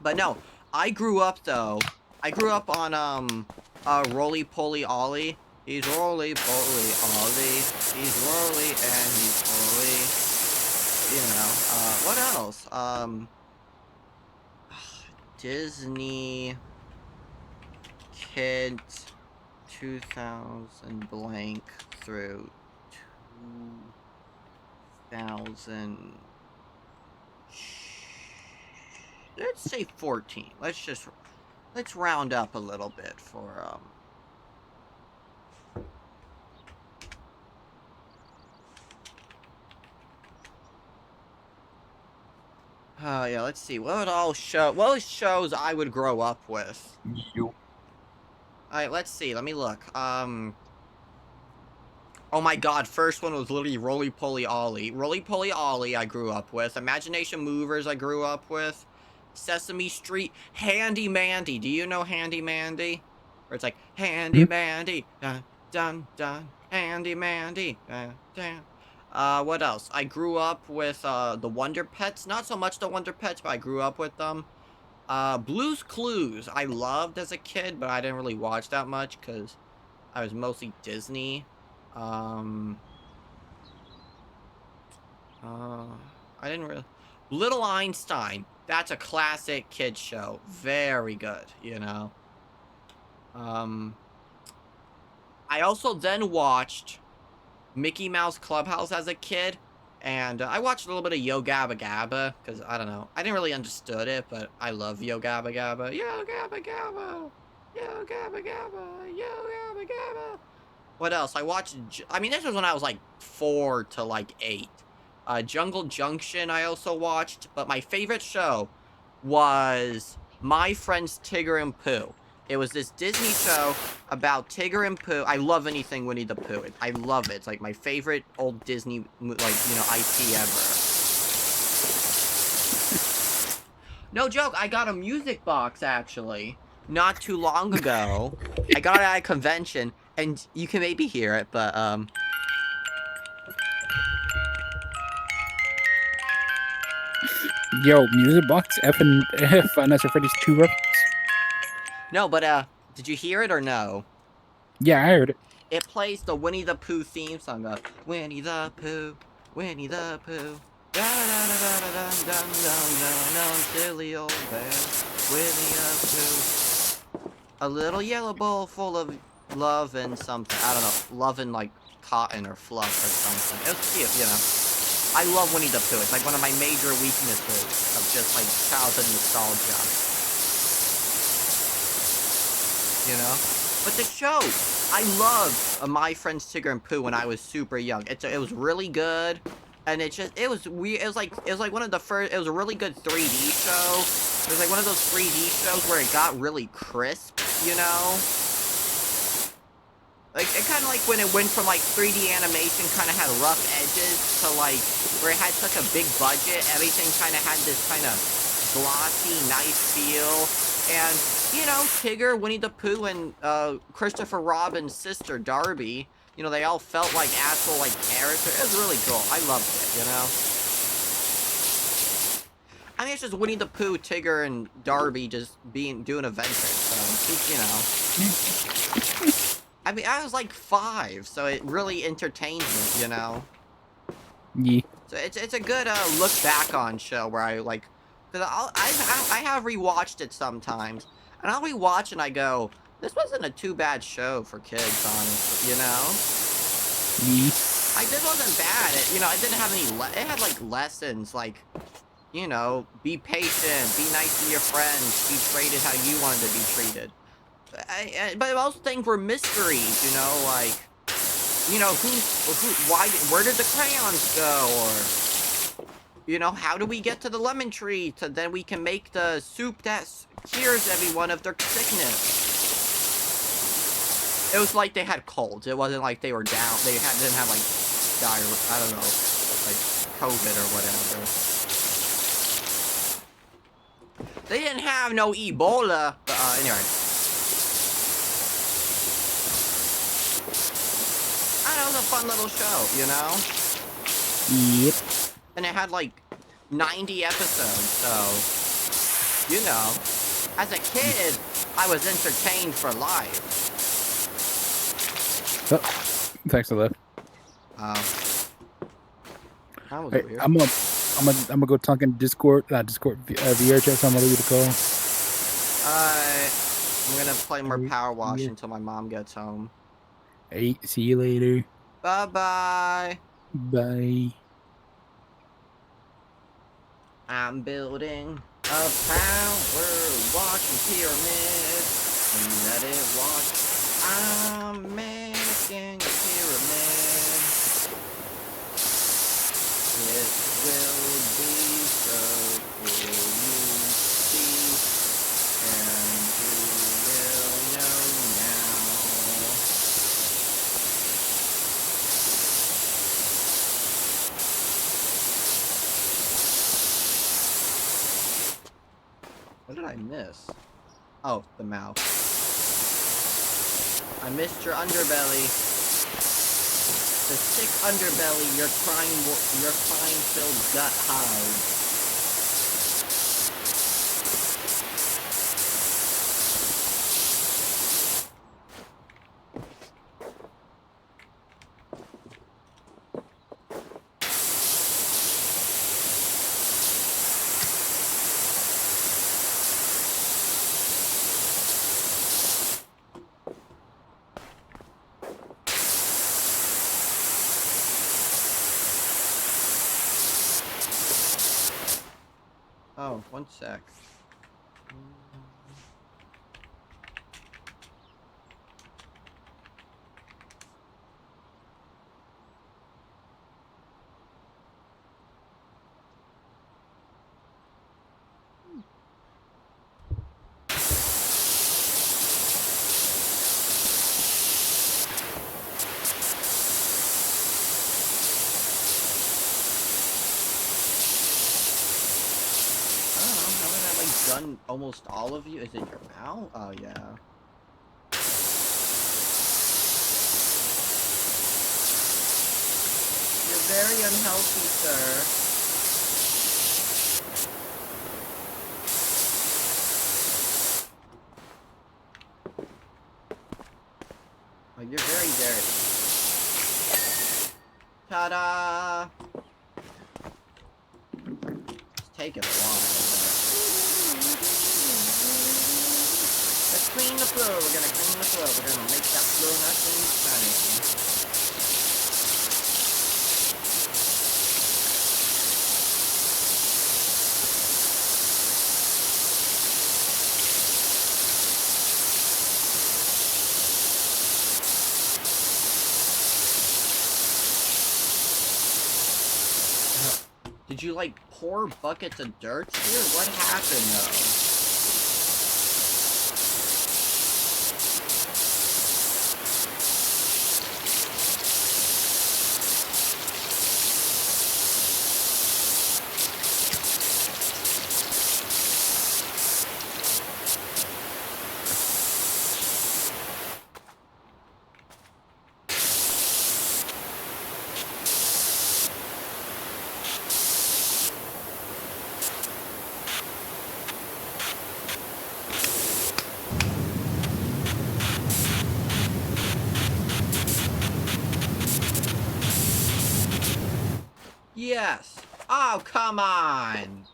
But no, I grew up, though. I grew up on, Roly Poly Ollie. He's roly poly ollie. He's roly and he's poly. You know, what else? Disney Kids 2000 blank through 2000. Let's say 14. Let's round up a little bit for, yeah, let's see. What shows I would grow up with? Alright, let's see. Let me look. Oh my god, first one was literally Roly Poly Ollie. Roly Poly Ollie I grew up with. Imagination Movers I grew up with. Sesame Street. Handy Mandy. Do you know Handy Mandy? Where it's like, Handy Mandy. Dun, dun, dun. Handy Mandy. Dun, dun. What else? I grew up with, the Wonder Pets. Not so much the Wonder Pets, but I grew up with them. Blue's Clues. I loved as a kid, but I didn't really watch that much, because I was mostly Disney. I didn't really... Little Einstein. That's a classic kid show. Very good, you know. I also then watched Mickey Mouse Clubhouse as a kid, and I watched a little bit of Yo Gabba Gabba, because, I don't know, I didn't really understood it, but I love Yo Gabba Gabba. Yo Gabba Gabba! Yo Gabba Gabba! Yo Gabba Gabba! What else? I watched, I mean, this was when I was, like, 4 to, like, 8. Jungle Junction I also watched, but my favorite show was My Friends Tigger and Pooh. It was this Disney show about Tigger and Pooh. I love anything Winnie the Pooh. I love it. It's like my favorite old Disney, like, you know, IP ever. No joke, I got a music box, actually. Not too long ago. I got it at a convention, and you can maybe hear it, but, Yo, music box, Five Nights at Freddy's 2 reference? No, but, did you hear it or no? Yeah, I heard it. It plays the Winnie the Pooh theme song of Winnie the Pooh, Winnie the Pooh. Da da da da da da dum dum dum dum, silly old bear, Winnie the Pooh. A little yellow bowl full of love and something. I don't know, love and like cotton or fluff or something. It was cute, you know. I love Winnie the Pooh. It's like one of my major weaknesses of just like childhood nostalgia. You know? But the show, I loved My Friends Tigger and Pooh when I was super young. It was really good, and it was weird. It was like one of the first. It was a really good 3D show. It was like one of those 3D shows where it got really crisp, you know. Like it kind of like when it went from like 3D animation, kind of had rough edges, to like where it had such a big budget. Everything kind of had this kind of glossy, nice feel. And, you know, Tigger, Winnie the Pooh, and Christopher Robin's sister, Darby, you know, they all felt like actual, like, characters. It was really cool. I loved it, you know? I mean, it's just Winnie the Pooh, Tigger, and Darby just doing adventures, so, you know. I mean, I was like 5, so it really entertained me, you know? Yeah. So it's a good, look back on show where I, like, because I have rewatched it sometimes, and I'll rewatch and I go, this wasn't a too bad show for kids, honestly, you know? Like, this wasn't bad. It, you know, it didn't have any, it had, like, lessons, like, you know, be patient, be nice to your friends, be treated how you wanted to be treated. But most things were mysteries, you know, like, you know, where did the crayons go, or... You know, how do we get to the lemon tree so then we can make the soup that cures everyone of their sickness? It was like they had colds. It wasn't like they were down. They didn't have like diarrhea. I don't know, like COVID or whatever. They didn't have no Ebola. But anyway, I know, it was a fun little show, you know. Yep. And it had like 90 episodes, so, you know, as a kid, I was entertained for life. Oh, thanks for that. That was hey, weird. I'm gonna go talk in Discord, VR chat, so I'm gonna leave you to call. I'm gonna play more Powerwashing until my mom gets home. Hey, see you later. Bye-bye. Bye. I'm building a power washing pyramid. Let it wash. I'm making a pyramid. It will be so cool, you see. And you will know now. What did I miss? Oh, the mouth. I missed your underbelly. The sick underbelly, your crime-filled gut hides. Oh, one sec. done almost all of you. Is it your mouth? Oh, yeah. You're very unhealthy, sir. Oh, you're very dirty. Ta-da! It's taking a while. Let's clean the floor. We're gonna clean the floor. We're gonna make that floor nice and shiny. Did you, like, pour buckets of dirt here? What happened, though? Yes. Oh, come on.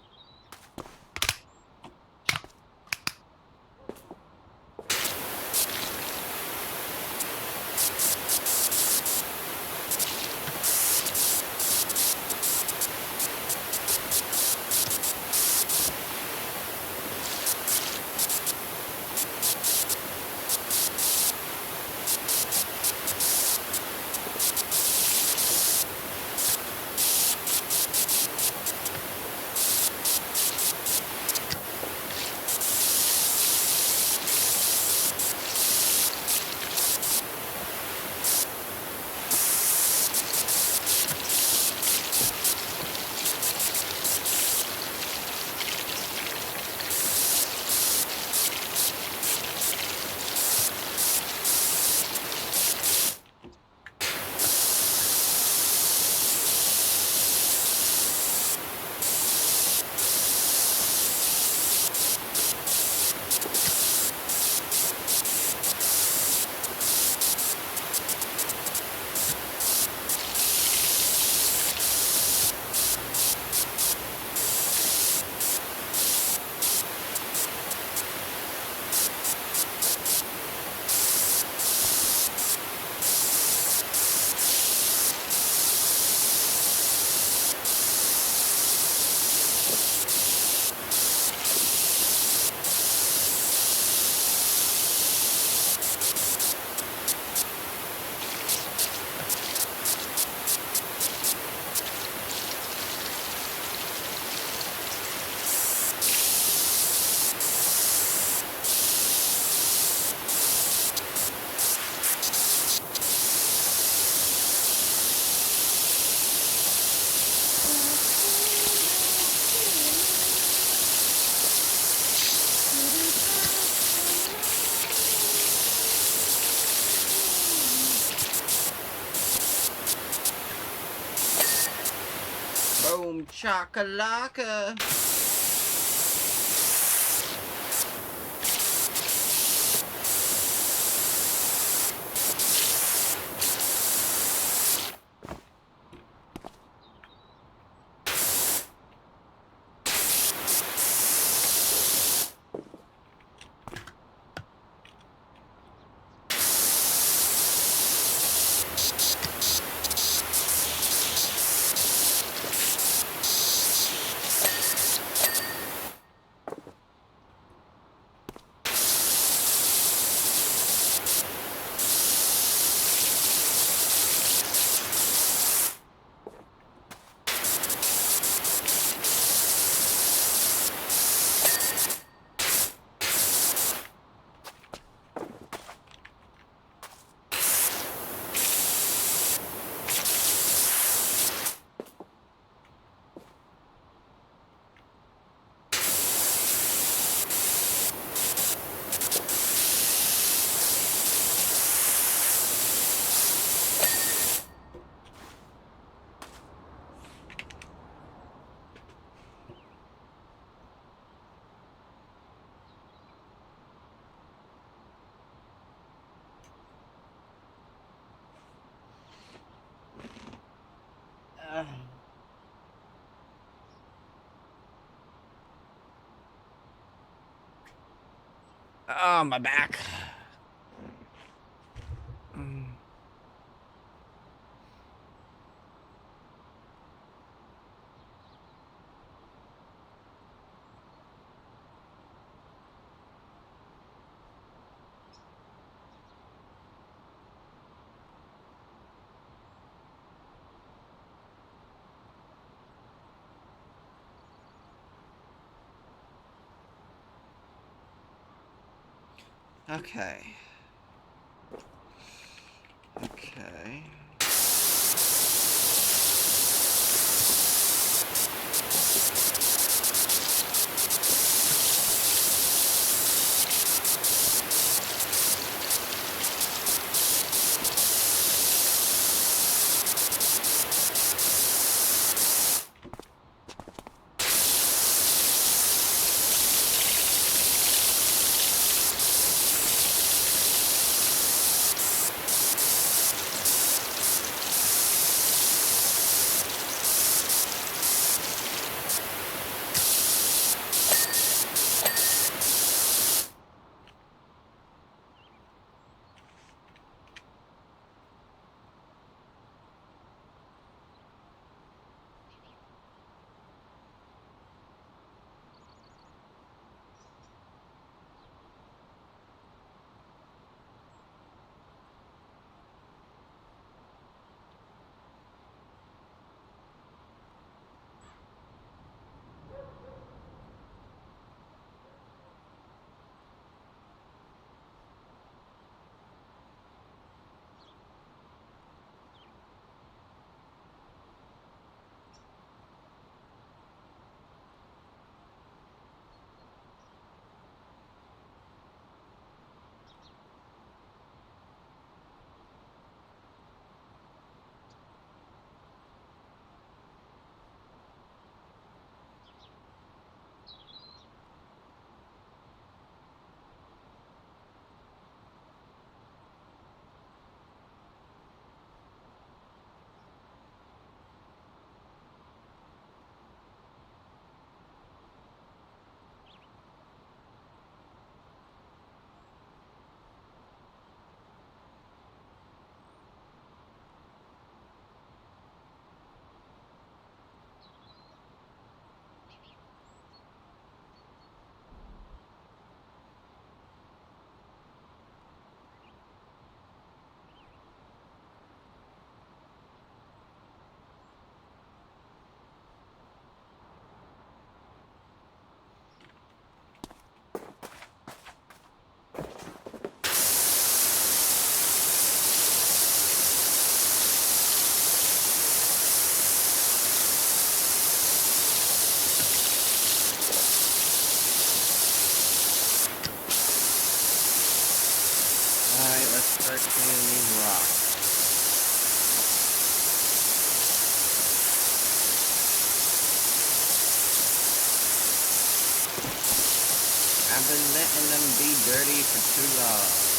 Boom chakalaka. Oh, my back. Okay. Okay. Alright, let's start cleaning these rocks. I've been letting them be dirty for too long.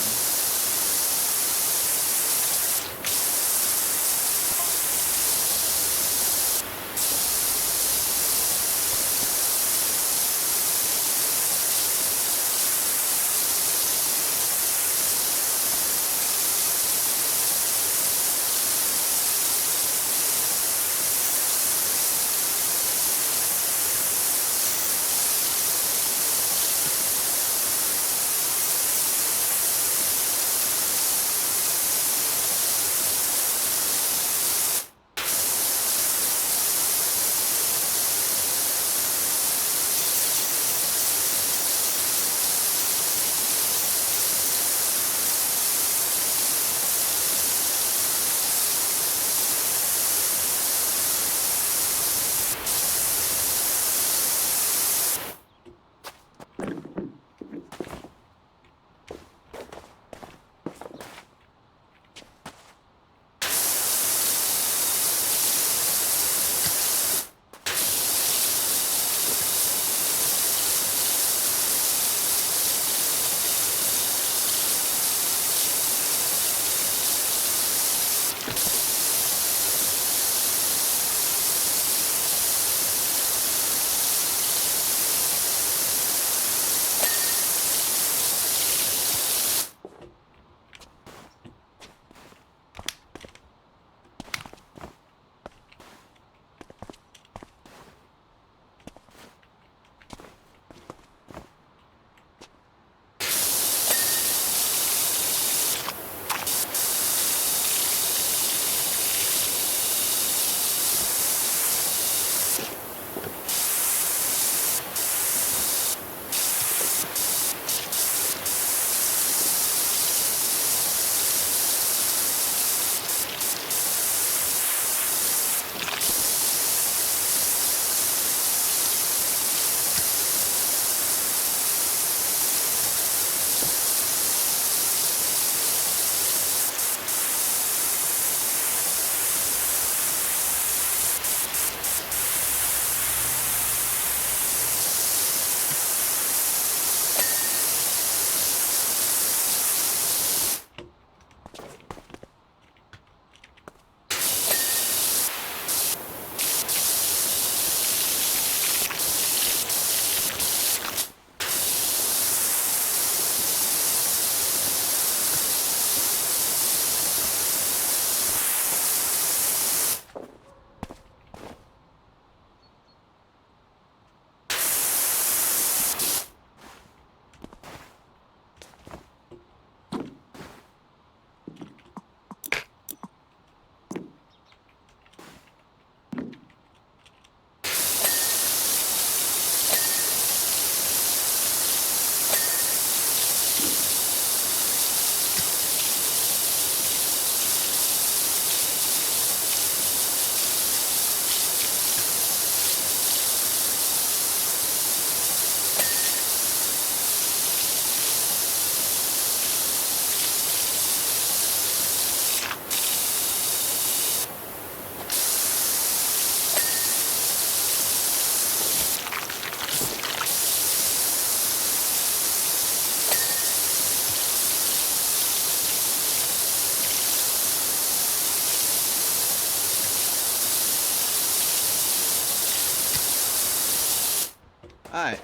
Alright.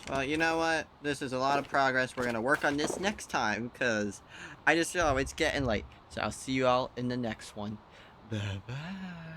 Well, you know what? This is a lot of progress. We're gonna work on this next time, because I just know it's getting late. So I'll see you all in the next one. Bye-bye.